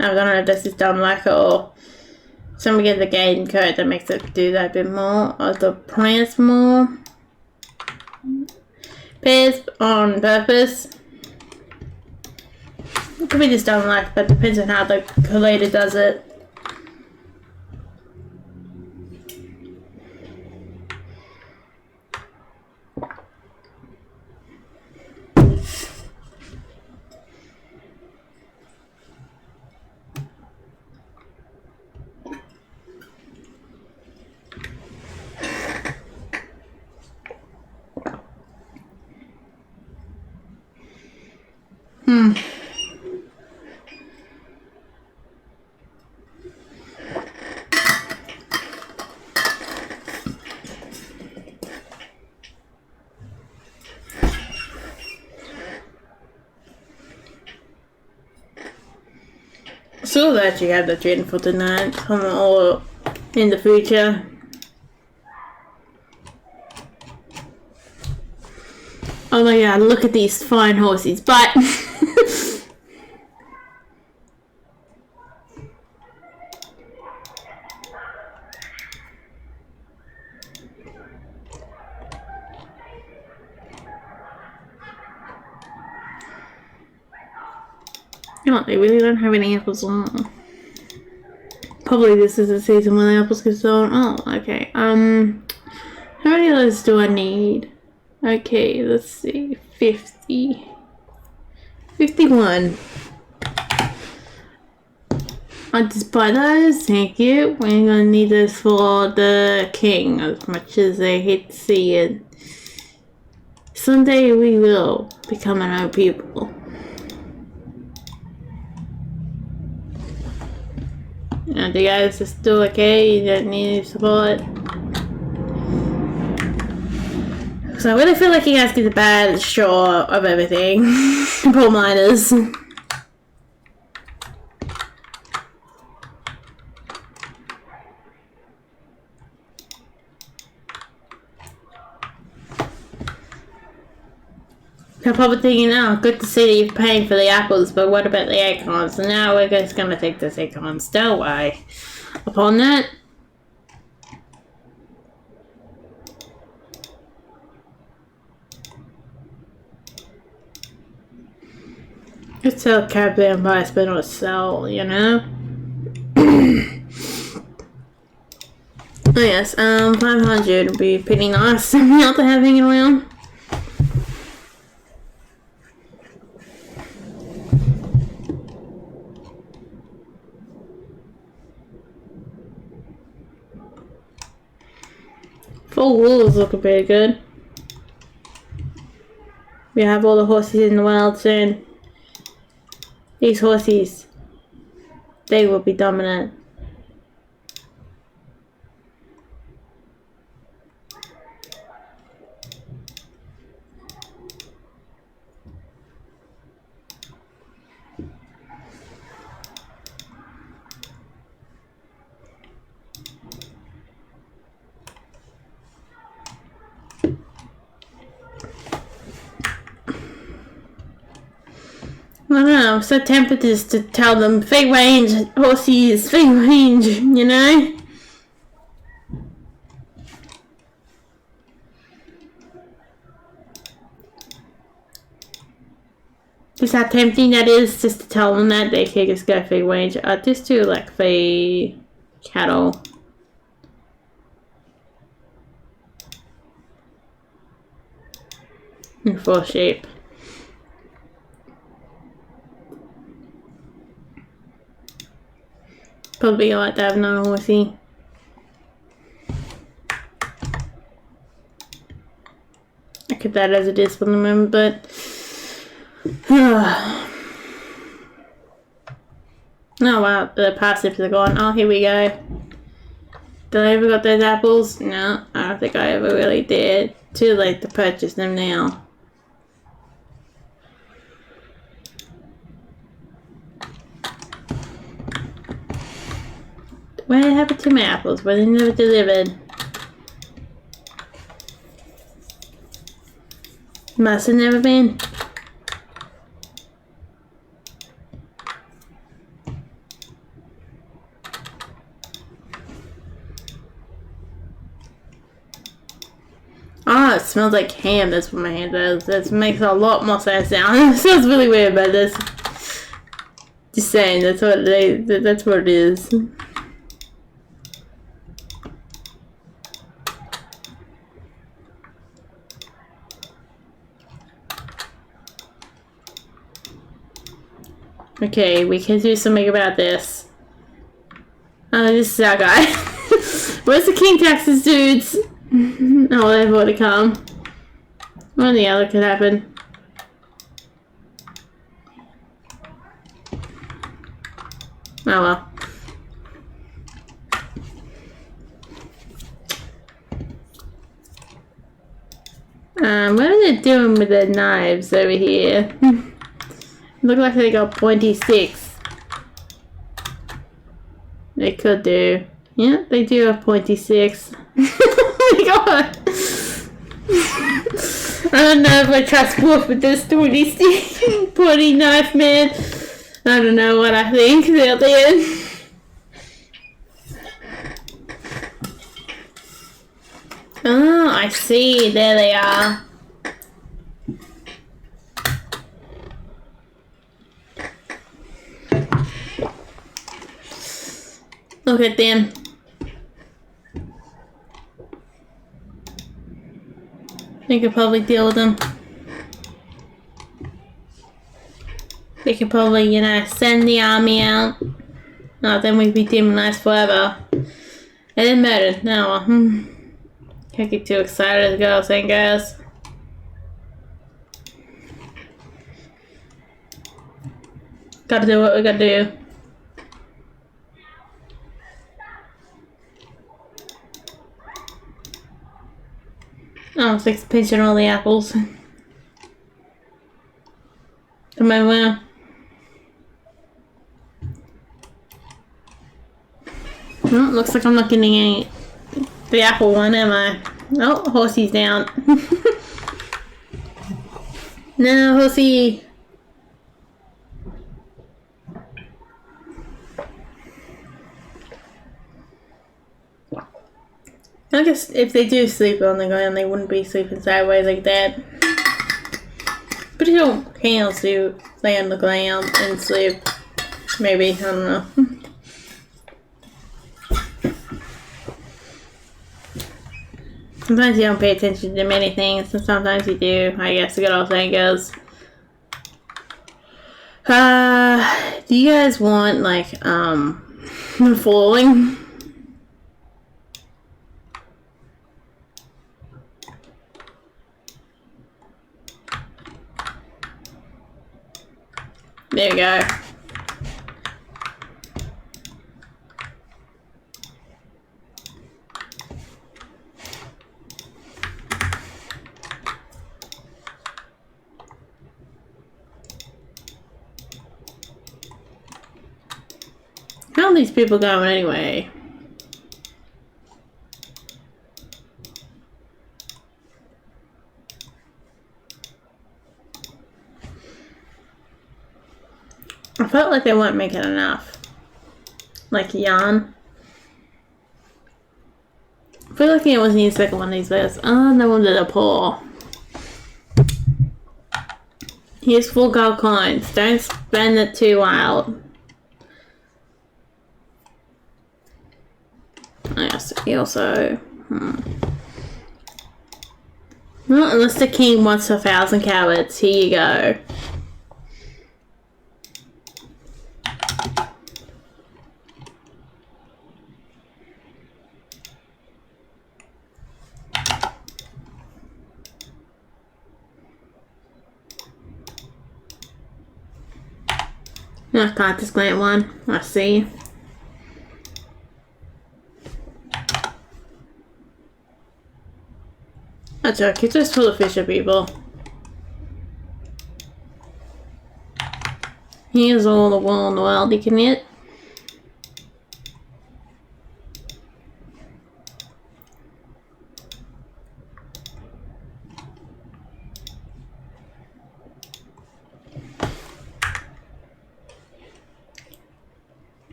I don't know if this is done like it or somebody get the game code that makes it do that a bit more, or the plants more. Pairs on purpose. It could be just done like, but depends on how the collator does it. So that you have the dream for tonight, or in the future. Oh my god, look at these fine horses, but oh, they really don't have any apples on. Probably this is the season when the apples get sold. Oh, okay. How many of those do I need? Okay, let's see. 50. 51. I'll just buy those, thank you. We're gonna need those for the king, as much as I hate to see it. Someday we will become an old people. And the guys are still okay, you don't need any support. So I really feel like you guys get the bad shore of everything. Poor miners. They're probably thinking, oh, good to see that you're paying for the apples, but what about the acorns? So now we're just gonna take those acorns. Don't worry. Upon that, let's sell Caribbean rice, but not sell, you know? Oh yes, 500 would be pretty nice. Something else to have hanging around. Full wool is looking pretty good. We have all the horses in the wild soon. These horses, they will be dominant. I don't know, I'm so tempted just to tell them free range horses, free range, you know? Just how tempting that is, just to tell them that they can just go free range. Just do like free cattle. And 4 sheep. Probably like to have no horsey. I keep that as it is for the moment, but oh wow, the passives are gone. Oh, here we go. Did I ever got those apples? No, I don't think I ever really did. Too late to purchase them now. What happened to my apples? Were they never delivered? Must have never been. Ah, it smells like ham. That's what my hand does. That makes a lot more sense now. It sounds really weird, but that's just saying. That's what that's what it is. Okay, we can do something about this. Oh, this is our guy. Where's the King Taxes dudes? Oh, they've already come. One or the other could happen. Oh well. What are they doing with their knives over here? Look like they got pointy sticks. They could do. Yeah, they do have pointy sticks. Oh my god! I don't know if I trust Wolf with this pointy stick, pointy knife man. I don't know what I think out there. Oh, I see. There they are. Look at them. They could probably deal with them. They could probably, you know, send the army out. Oh, then we'd be demonized forever. And then murdered. No, can't get too excited as girls and girls. Gotta do what we gotta do. Oh, it's like pinching all the apples. Come on, wow. Well, looks like I'm not getting any the apple one, am I? Oh, horsey's down. No, horsey. I guess if they do sleep on the ground, they wouldn't be sleeping sideways like that. But you don't can sleep, lay on the ground and sleep. Maybe, I don't know. Sometimes you don't pay attention to many things, and sometimes you do. I guess the good old saying goes. Do you guys want, like, falling? There we go. How are these people going anyway? I felt like they weren't making enough. Like yarn. I feel like it was the second one of these days. Oh, no wonder they're poor. Here's 4 gold coins. Don't spend it too wild. Yes, he also. Well, unless the king wants 1,000 cowards, here you go. I can't display one. I see. That's okay, it's just full of fisher people. Here's all the wool in the world you can get.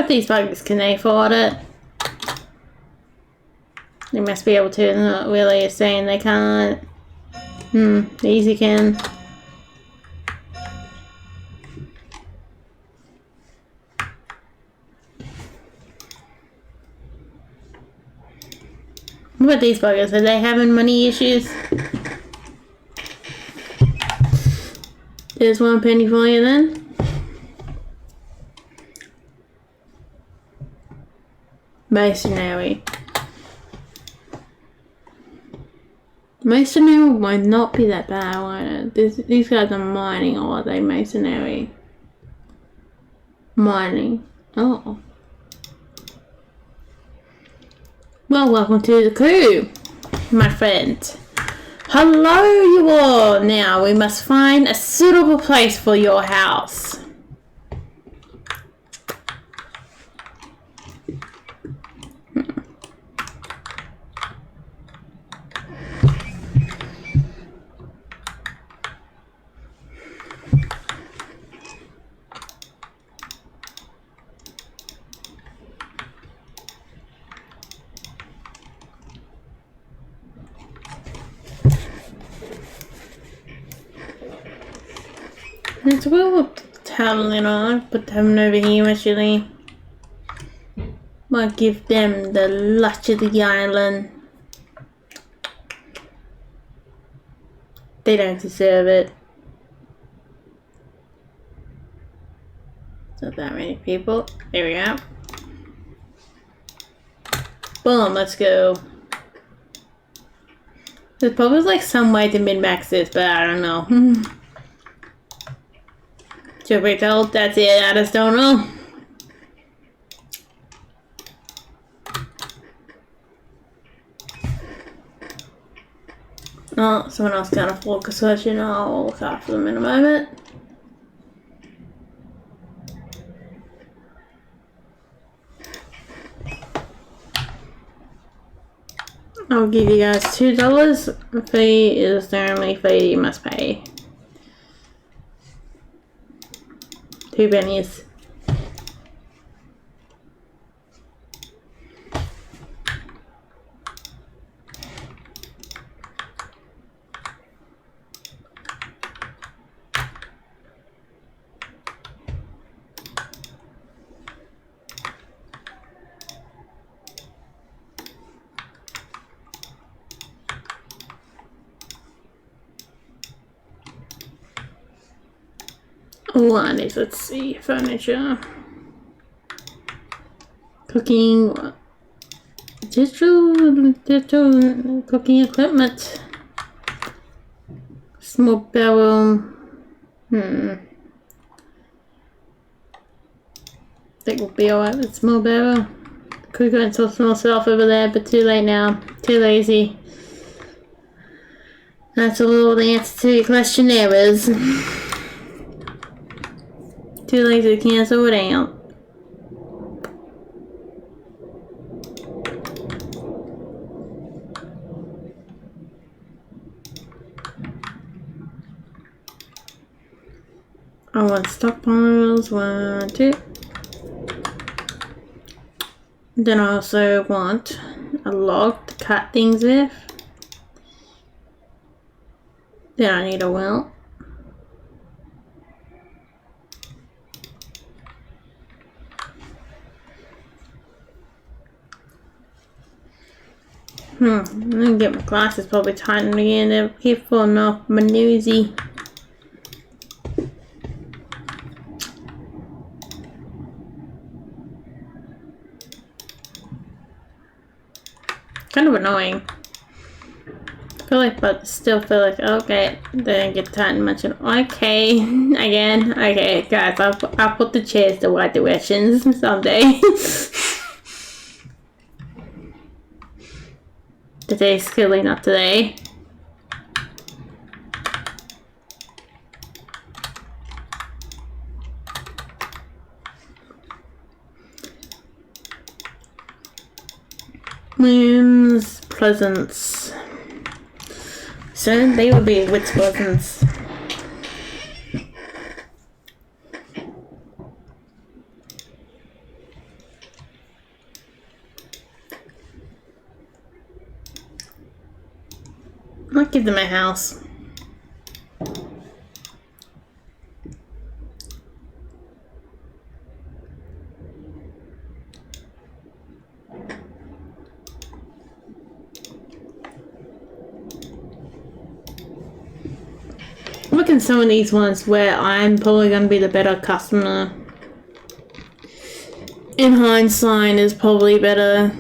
if these buggers can afford it. They must be able to. They're not really saying they can't. Easy can. What about these buggers? Are they having money issues? There's 1 penny for you then. Masonry. Masonry might not be that bad, won't it? These guys are mining, or are they masonry? Mining. Oh. Well, welcome to the crew, my friend. Hello, you all. Now, we must find a suitable place for your house. It's well traveling on, put them over here actually. Might give them the lush of the island. They don't deserve it. Not that many people. There we go. Boom, let's go. There's probably like some way to min-max this, but I don't know. Should be told, that's it, I just don't know. Oh, someone else can't afford a session. I'll look after them in a moment. I'll give you guys $2. The fee is the only fee you must pay. 2 pennies. One is, let's see, furniture, cooking, digital cooking equipment, small barrel, think we'll be alright with small barrel. Could go and sort myself over there, but too late now, too lazy. That's all the answer to your question there is. Too lazy to cancel it out. I want stockpiles, 1, 2. Then I also want a log to cut things with. Then I need a wheel. I'm gonna get my glasses probably tightened again. They're keep falling off my newsy. Kind of annoying. I feel like, but still feel like, okay, they didn't get tightened much. Okay, again, okay, guys, I'll put the chairs the right directions someday. Today's clearly not today. Moon's presents. Soon they will be witch presents. Might give them a house. Look at some of these ones where I'm probably going to be the better customer. In hindsight is probably better.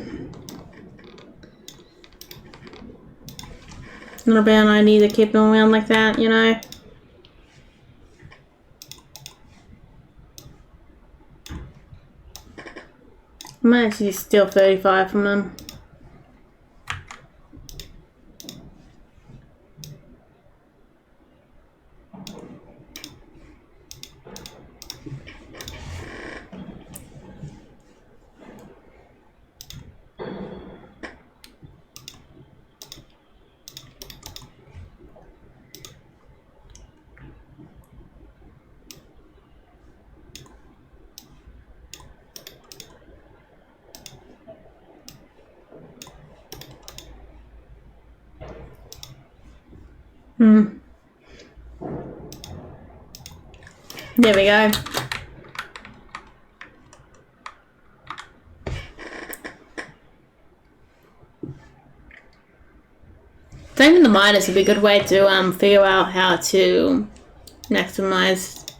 Not a bad idea to keep them around like that, you know. I might actually steal 35 from them. There we go. Saving the miners would be a good way to figure out how to maximize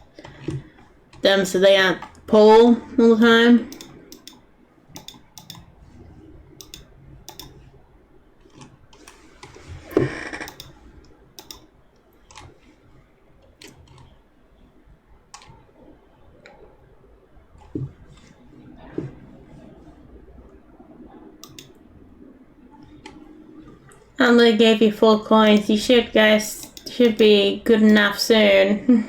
them so they aren't pull all the time. I only gave you 4 coins. You should, guys, should be good enough soon.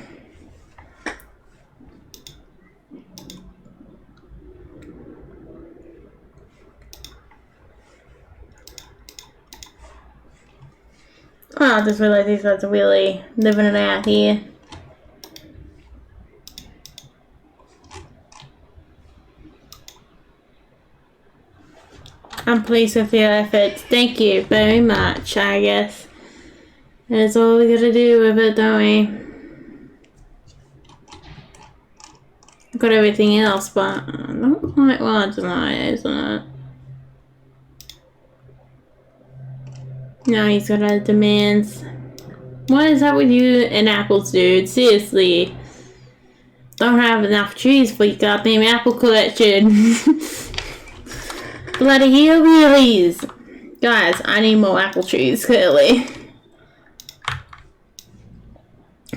Oh, I just realized these guys are really living it out here. I'm pleased with your efforts. Thank you very much, I guess. That's all we gotta do with it, don't we? I've got everything else, but not quite well tonight, isn't it? No, he's got other demands. What is up with you and apples, dude? Seriously. Don't have enough trees for your goddamn apple collection. Bloody hillbillies! Guys, I need more apple trees, clearly.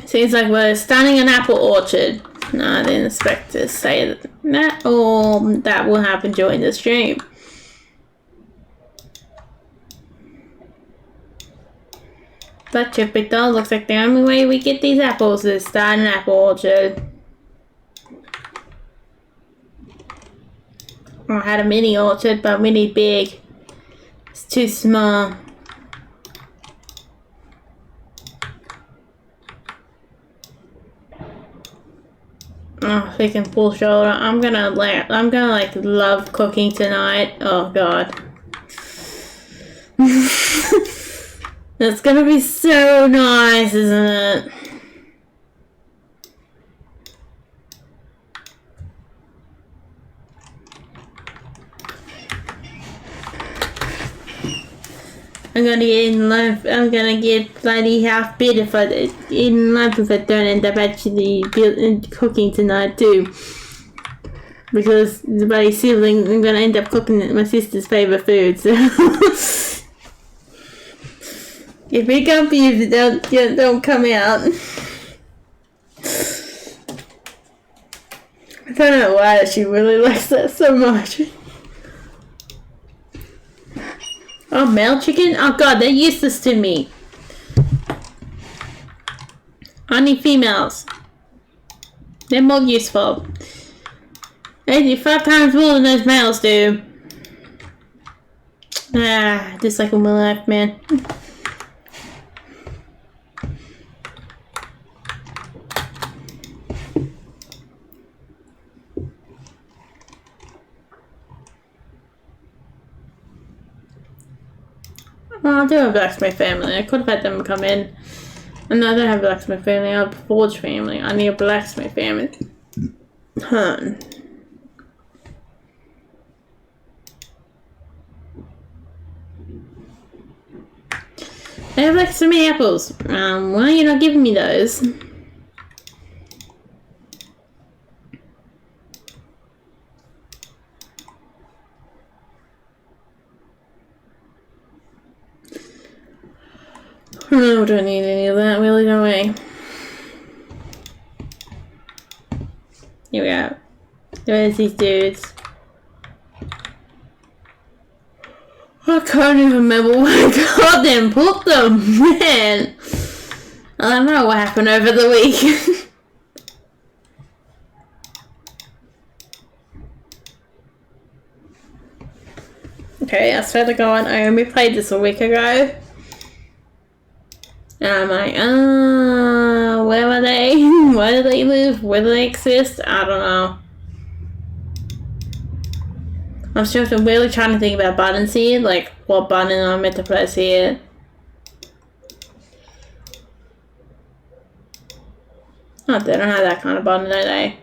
Seems like we're starting an apple orchard. No, I didn't expect to say that, or that will happen during the stream. But truth be told, looks like the only way we get these apples is start an apple orchard. I had a mini orchard, but we need big. It's too small. Oh, freaking full shoulder. I'm gonna like love cooking tonight. Oh god. That's gonna be so nice, isn't it? I'm gonna get in love. I'm gonna get bloody half bit if I in love if I don't end up actually cooking tonight too. Because the bloody sibling, I'm gonna end up cooking my sister's favorite food. So if we come for you, don't come out. I don't know why she really likes that so much. Oh, male chicken? Oh god, they're useless to me. I need females. They're more useful. They do 5 times more than those males do. Ah, just like in my life, man. Well, I do have a blacksmith family. I could have had them come in. And no, I don't have a blacksmith family. I have a forge family. I need a blacksmith family. Huh. I have like so many apples. Why are you not giving me those? No, we don't need any of that, really, don't we? Here we go. There's these dudes. I can't even remember where I got them, put them, man. I don't know what happened over the week. Okay, I started going, I only played this a week ago. And I'm like, where were they? Where do they live? Where do they exist? I don't know. I'm still really trying to think about buttons here, like what button I'm meant to press here. Oh, they don't have that kind of button, do they?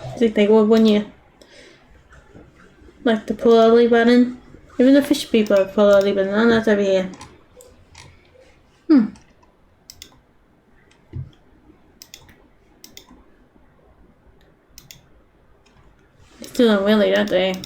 I think they would, wouldn't you? Like the pull early button. Even the fish people have pull early button. Oh, that's over here. They still don't really, don't they?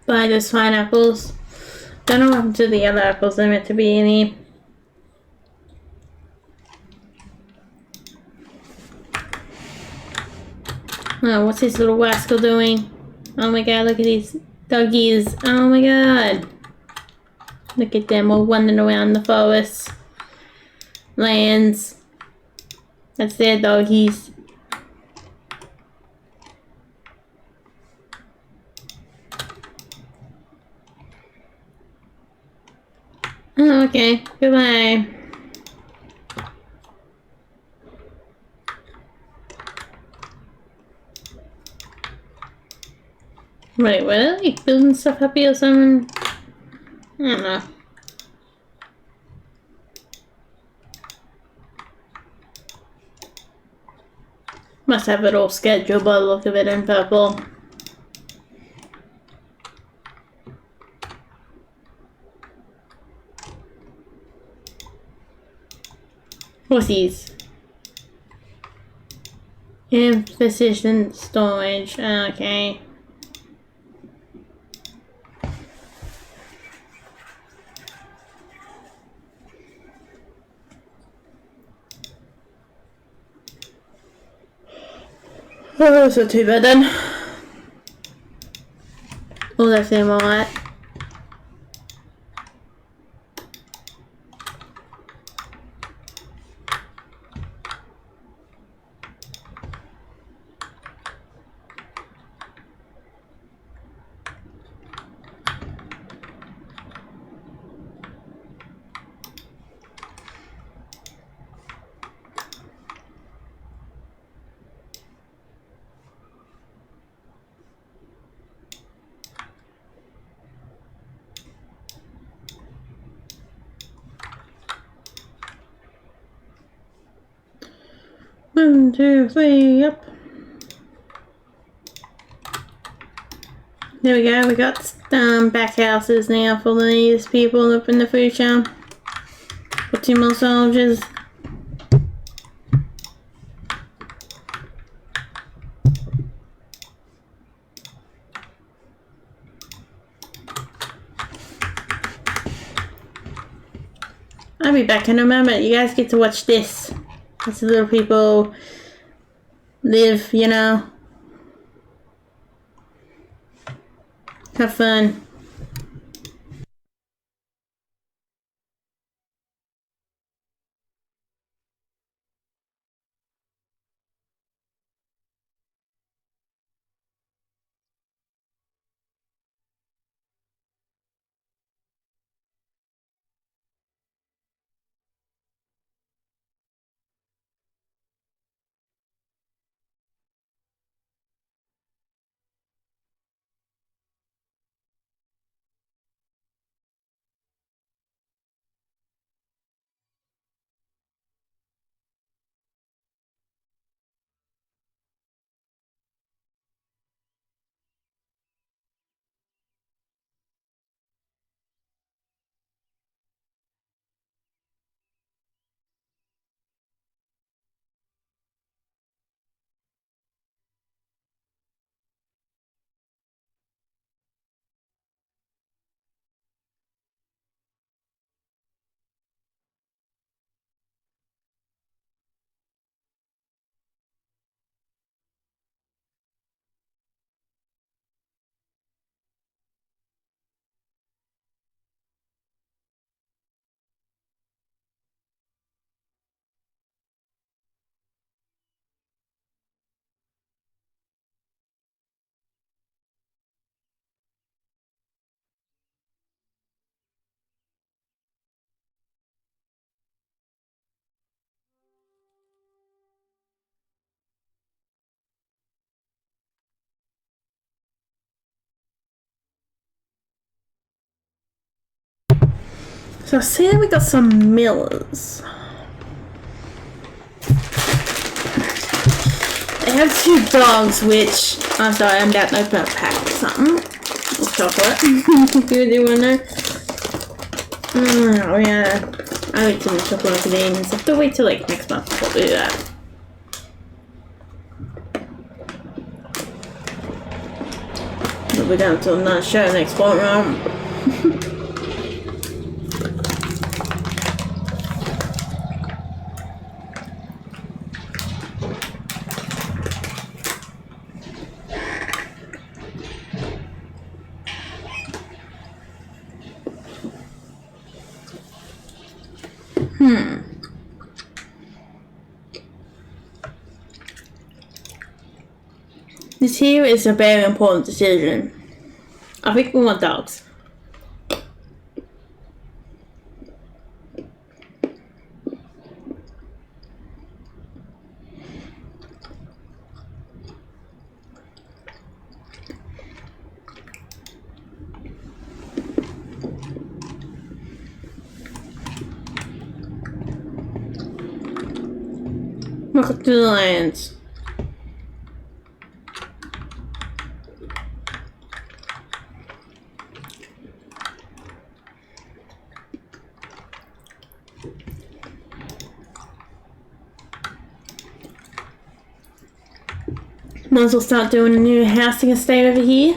Buy those fine apples. Don't know what happened to the other apples they're meant to be in here. Oh, what's this little rascal doing? Oh my god, look at these doggies. Oh my god. Look at them all wandering around the forest. Lands. That's their doggies. Oh, okay. Goodbye. Wait, were they like building stuff up here or something? I don't know. Must have it all scheduled by the look of it in purple. What's these? Insufficient storage. Okay. Oh, that's not too bad then. Oh, that's them alright. One, two, three, yep. There we go, we got back houses now for these people up in the future. For 2 more soldiers. I'll be back in a moment. You guys get to watch this. As the little people live, you know. Have fun. So I see that we got some millers. I have 2 dogs, which I'm sorry, I'm about to open a pack or something. With chocolate. Do you want to know? Oh yeah. I eat too much chocolate convenience. I have to wait till like next month before we do that. But we're down to another show next one. This here is a very important decision. I think we want dogs. Welcome to the lands. Might as well start doing a new housing estate over here.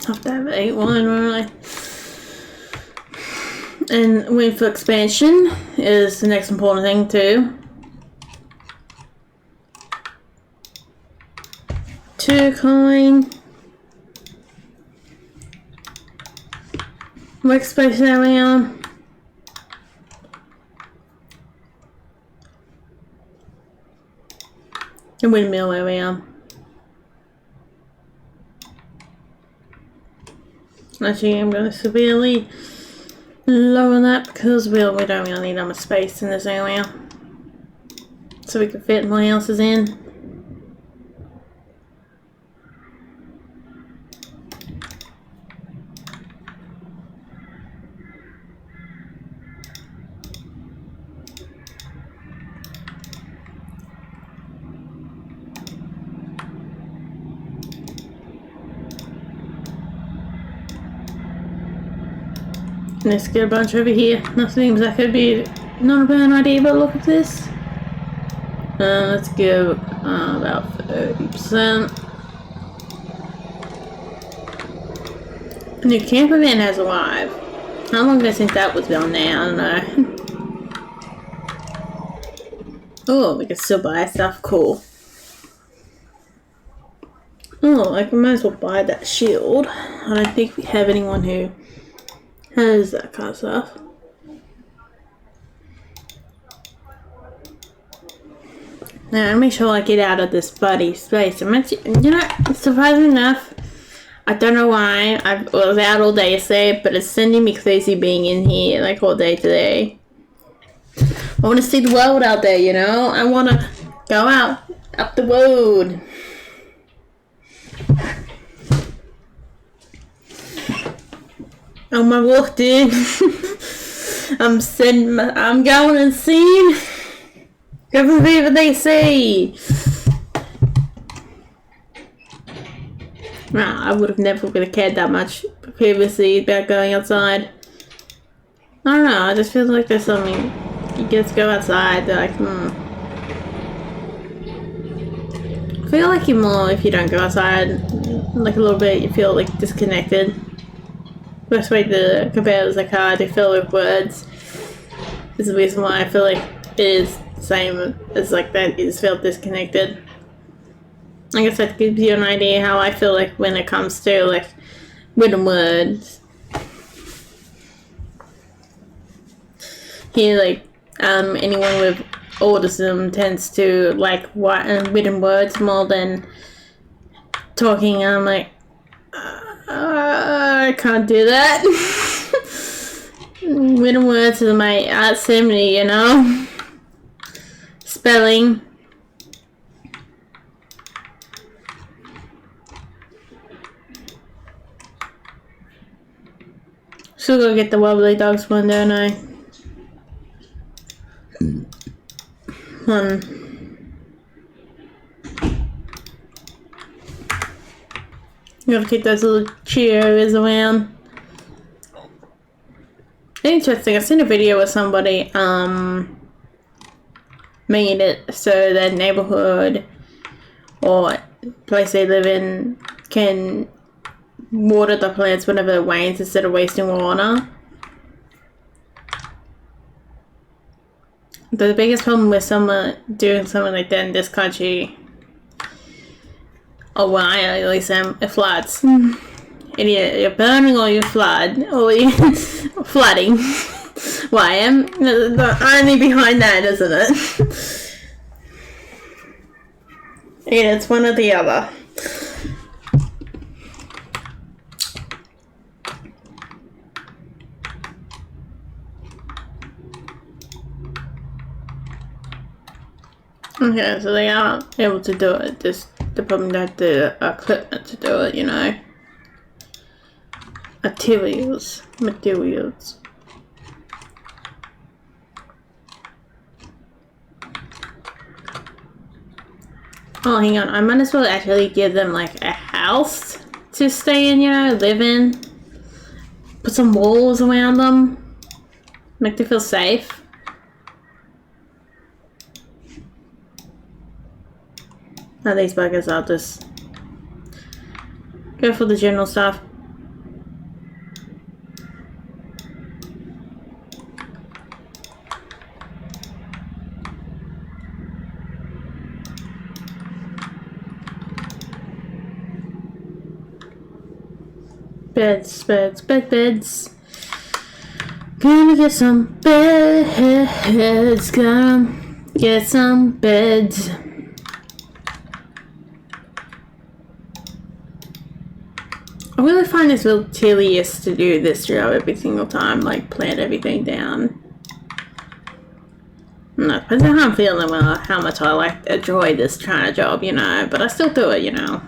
Have to have 8 wine, really. And wait for expansion is the next important thing too. 2 coin. Workspace area. And windmill area. Actually, I'm going to severely lower that because we don't really need that much space in this area. So we can fit more houses in. Let's get a bunch over here. That seems that could be not a bad idea, but look at this. Let's give about 30%. New camper van has arrived. How long do I think that was down there? I don't know. Oh, we can still buy stuff. Cool. Oh, I might as well buy that shield. I don't think we have anyone who has that kind of stuff. Now, make sure I get out of this buddy space. You know, surprisingly enough, I don't know why I was out all day yesterday, but it's sending me crazy being in here like all day today. I want to see the world out there, you know? I want to go out, up the road. On my walk, dude. I'm going and seeing. Go for whatever they say. Nah, I would have never really cared that much previously about going outside. I don't know, I just feel like there's something. You just go outside, they're like, I feel like you more if you don't go outside. Like a little bit, you feel like disconnected. best way to compare it is like how I do feel with words. This is the reason why I feel like it is the same as like that is felt disconnected. I guess that gives you an idea how I feel like when it comes to like written words. Here, like anyone with autism tends to like written words more than talking. I'm like, I can't do that. Written words is my art ceremony, you know. Spelling. Still go get the wobbly dogs one, don't I? You gotta keep those little Cheerios around. Interesting, I seen a video where somebody made it so that neighborhood or place they live in can water the plants whenever it rains instead of wasting water. The biggest problem with someone doing something like that in this country, or where I at least am, it floods. Idiot, you're burning or you flood, or you flooding. Well, I am the irony behind that, isn't it? Yeah, it's one or the other. Okay, so they are able to do it, just the problem that the equipment to do it, you know. Materials. Oh, hang on, I might as well actually give them like a house to stay in, you know, live in. Put some walls around them. Make them feel safe. Now these buggers, I'll just go for the general stuff. Beds. Gonna get some beds. Gonna get some beds. I really find this real tedious to do this job every single time, like plant everything down. No, depends on how I'm feeling, well, how much I enjoy this kind of job, you know, but I still do it, you know.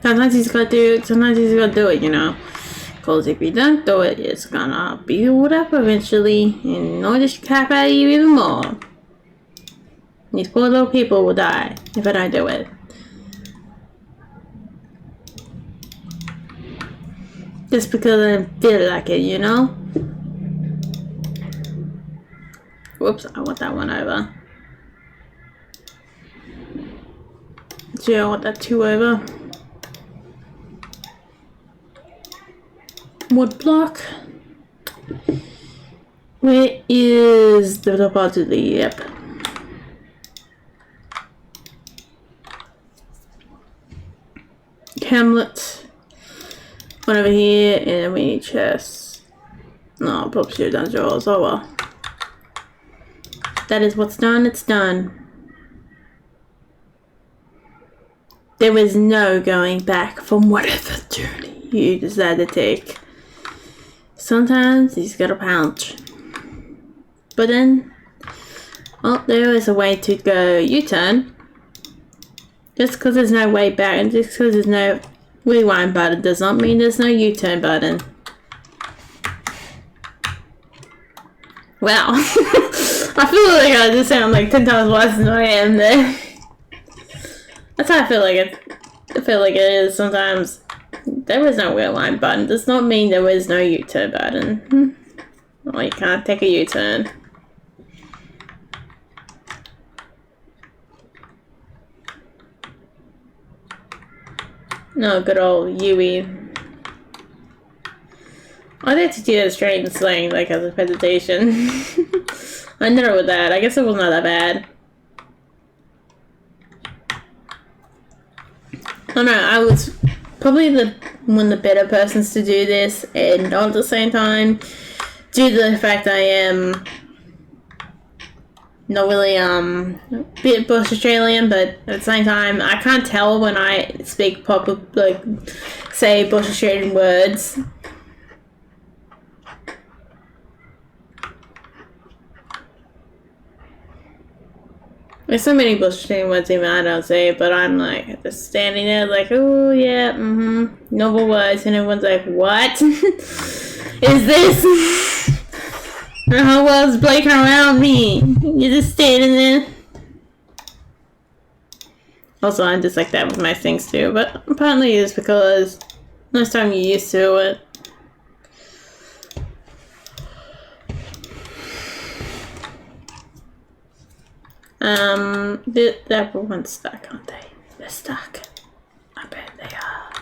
Sometimes he's gotta do it, you know. Because if you don't do it, it's gonna build up eventually and annoy the crap out of you even more. These poor little people will die if I don't do it. Just because I feel like it, you know? Whoops, I want that one over. Gee, I want that 2 over. Wood block. Where is the repository? Yep. Hamlet. One over here, and we need chests. No, probably should have done drawers. Oh well. That is what's done, it's done. There is no going back from whatever journey you decide to take. Sometimes you just gotta pounce. But then, well, there is a way to go U-turn. Just because there's no way back and just because there's no rewind button does not mean there's no U-turn button. Wow. I feel like I just sound like 10 times worse than I am there. That's how I feel like it. I feel like it is sometimes. There is no rewind button. Does not mean there is no U-turn button. Well, you can't take a U-turn. No, good old Yui. I'd have to do that Australian slang, like, as a presentation. I never with that. I guess it was not that bad. I don't know, I was probably one of the better persons to do this, and not at the same time, due to the fact I am not really, a bit Bush Australian, but at the same time, I can't tell when I speak proper, like, say Bush Australian words. There's so many Bush Australian words even I don't say, but I'm like, just standing there like, oh yeah, noble words, and everyone's like, what is this? The whole world's breaking around me. You're just standing there. Also, I'm just like that with my things too, but apparently it's because most time you're used to it. That one's stuck, aren't they? They're stuck. I bet they are.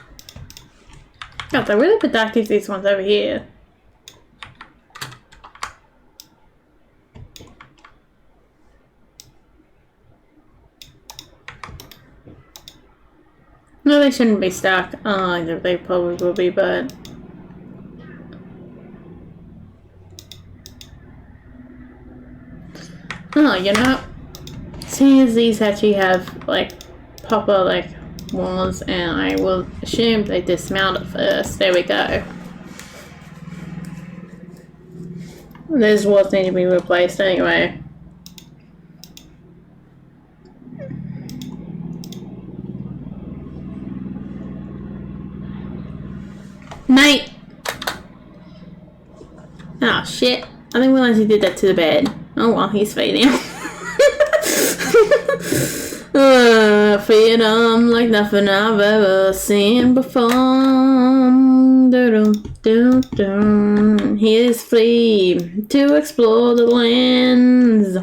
God, they're really productive, these ones over here. No, they shouldn't be stuck. Oh, they probably will be, but... Oh, you know, seeing as these actually have, like, proper, like, walls, and I will assume they dismount it first. There we go. Those walls need to be replaced anyway. Mate! Oh shit. I didn't realize he did that to the bed. Oh well, he's fading. Freedom like nothing I've ever seen before. He is free to explore the lands.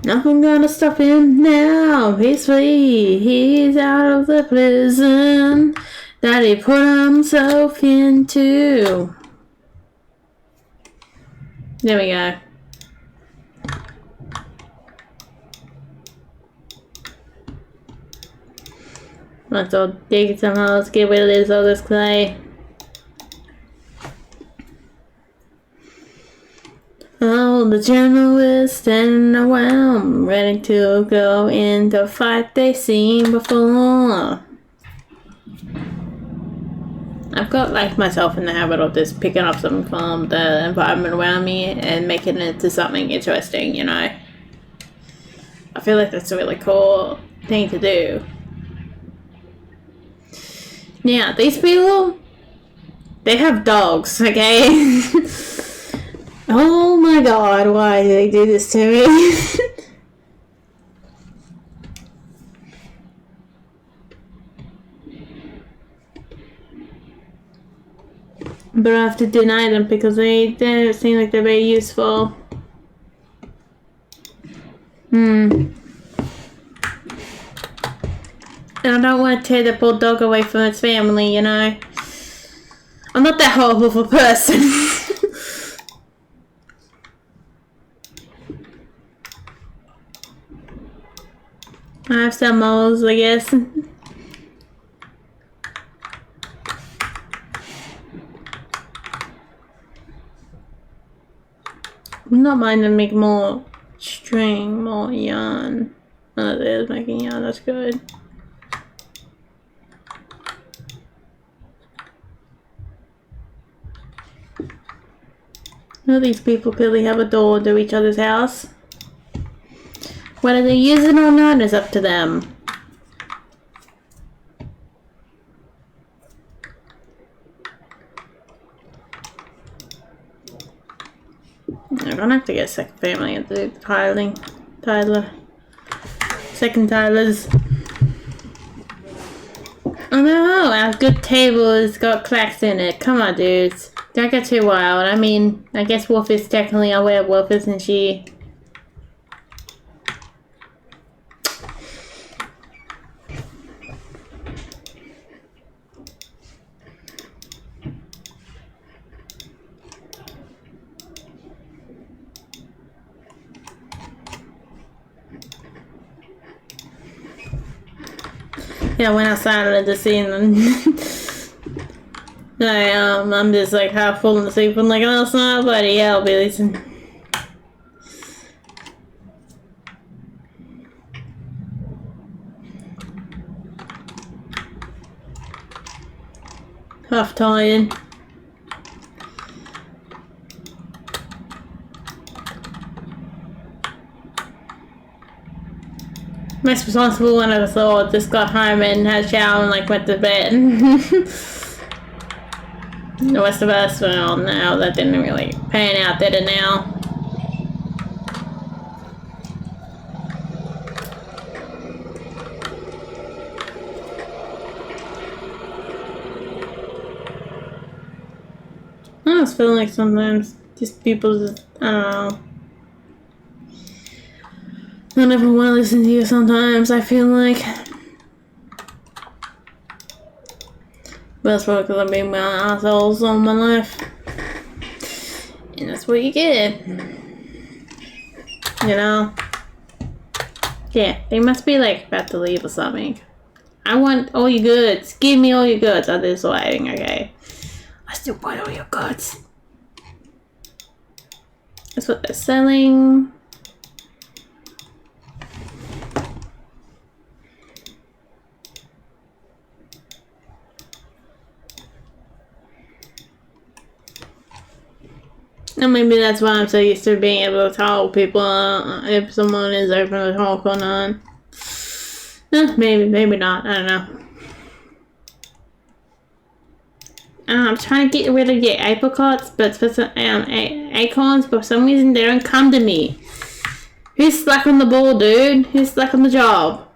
Nothing gonna stop him now. He's free. He's out of the prison that he put himself into. There we go. Let's all dig some holes, get rid of all this clay. Oh, the general is standing around, ready to go in the fight they seen before. I've got like myself in the habit of just picking up something from the environment around me and making it into something interesting, you know. I feel like that's a really cool thing to do. Now, these people, they have dogs, okay? Oh my god, why do they do this to me? But I have to deny them because they don't seem like they're very useful. And I don't want to tear the poor dog away from its family, you know. I'm not that horrible of a person. I have some moles, I guess. I'm not mind to make more string, more yarn. Oh, there's making yarn, that's good. Well, these people clearly have a door to each other's house. Whether they use it or not is up to them. I'm gonna have to get a second family and do tiling. Second tilers. Oh no, our good table has got cracks in it. Come on, dudes. Don't get too wild. I mean, I guess Wolf is technically a werewolf, isn't she? Yeah, I went outside to see them. I'm just like half falling asleep. I'm like, oh, it's not bloody hell, Billy. Half tired. Most responsible one I thought just got home and had a shower and like went to bed. The rest of us, well, no, that didn't really pan out, did it now? I just feel like sometimes just people just, I don't know. I never want to listen to you sometimes, I feel like. But that's probably because I've been around assholes all my life. And that's what you get. You know? Yeah, they must be like about to leave or something. I want all your goods. Give me all your goods. Oh, they're surviving, okay. I still want all your goods. That's what they're selling. And maybe that's why I'm so used to being able to tell people if someone is open to talk or not. Maybe not. I don't know. I'm trying to get rid of your apricots, but acorns, but for some reason they don't come to me. Who's slack on the ball, dude? Who's slack on the job?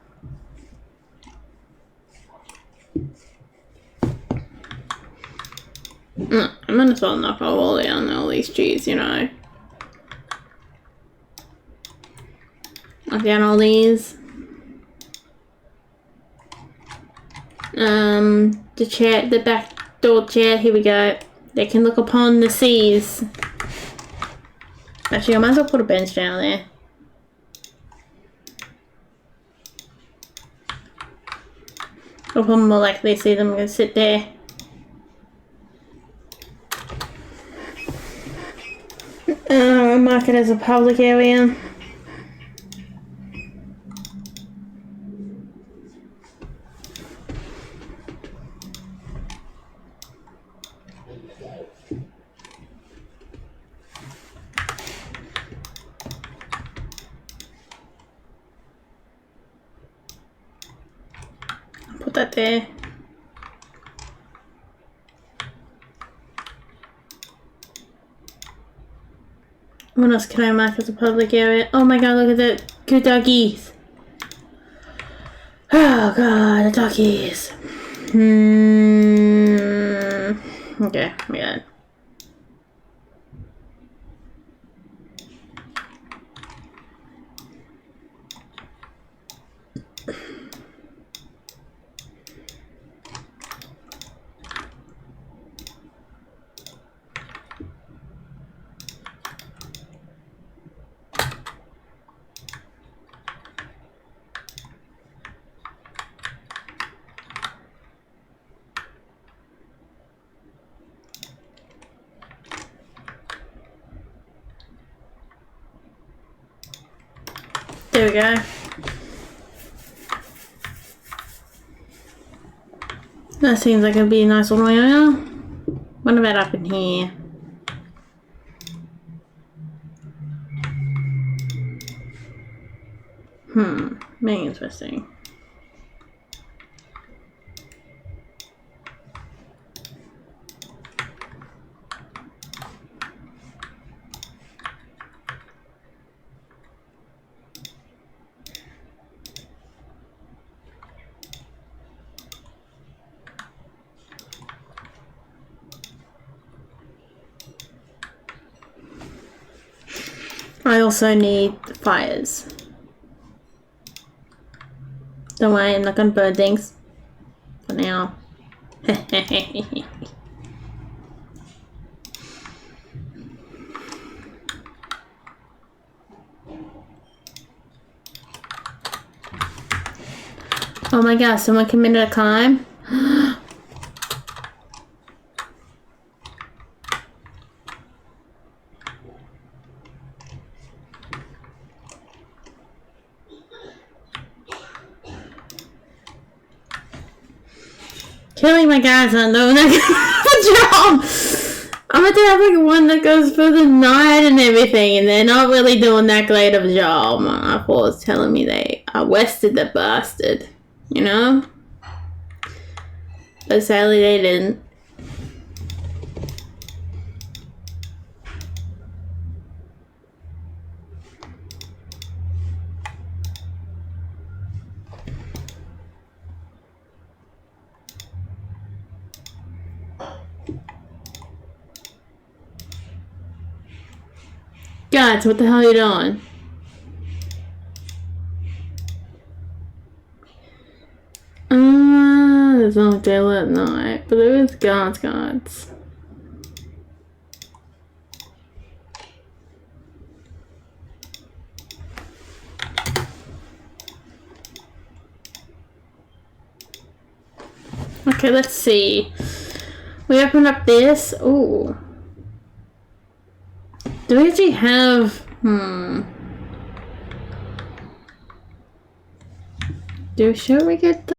I'm gonna start knock all down all these trees, you know. Knock down all these. The chair, the back door chair, here we go. They can look upon the seas. Actually, I might as well put a bench down there. I'll probably more likely see them go sit there. Mark it as a public area. Put that there. What else can I mark as a public area? Oh my god, look at the good doggies. Oh god, the doggies. Okay, yeah. There we go. That seems like it'd be a nice little area. What about up in here? Very interesting. I also need fires. Don't worry, I'm not gonna burn things. For now. Oh my god, someone committed a crime? Killing my guys not doing that job! I'm gonna have like one that goes for the night and everything, and they're not really doing that great of a job. My uncle was telling me they arrested the bastard, you know? But sadly they didn't. Guys, what the hell are you doing? There's no daylight at night, but there is guards. Okay, let's see. We open up this. Ooh. Do we actually have... Should we get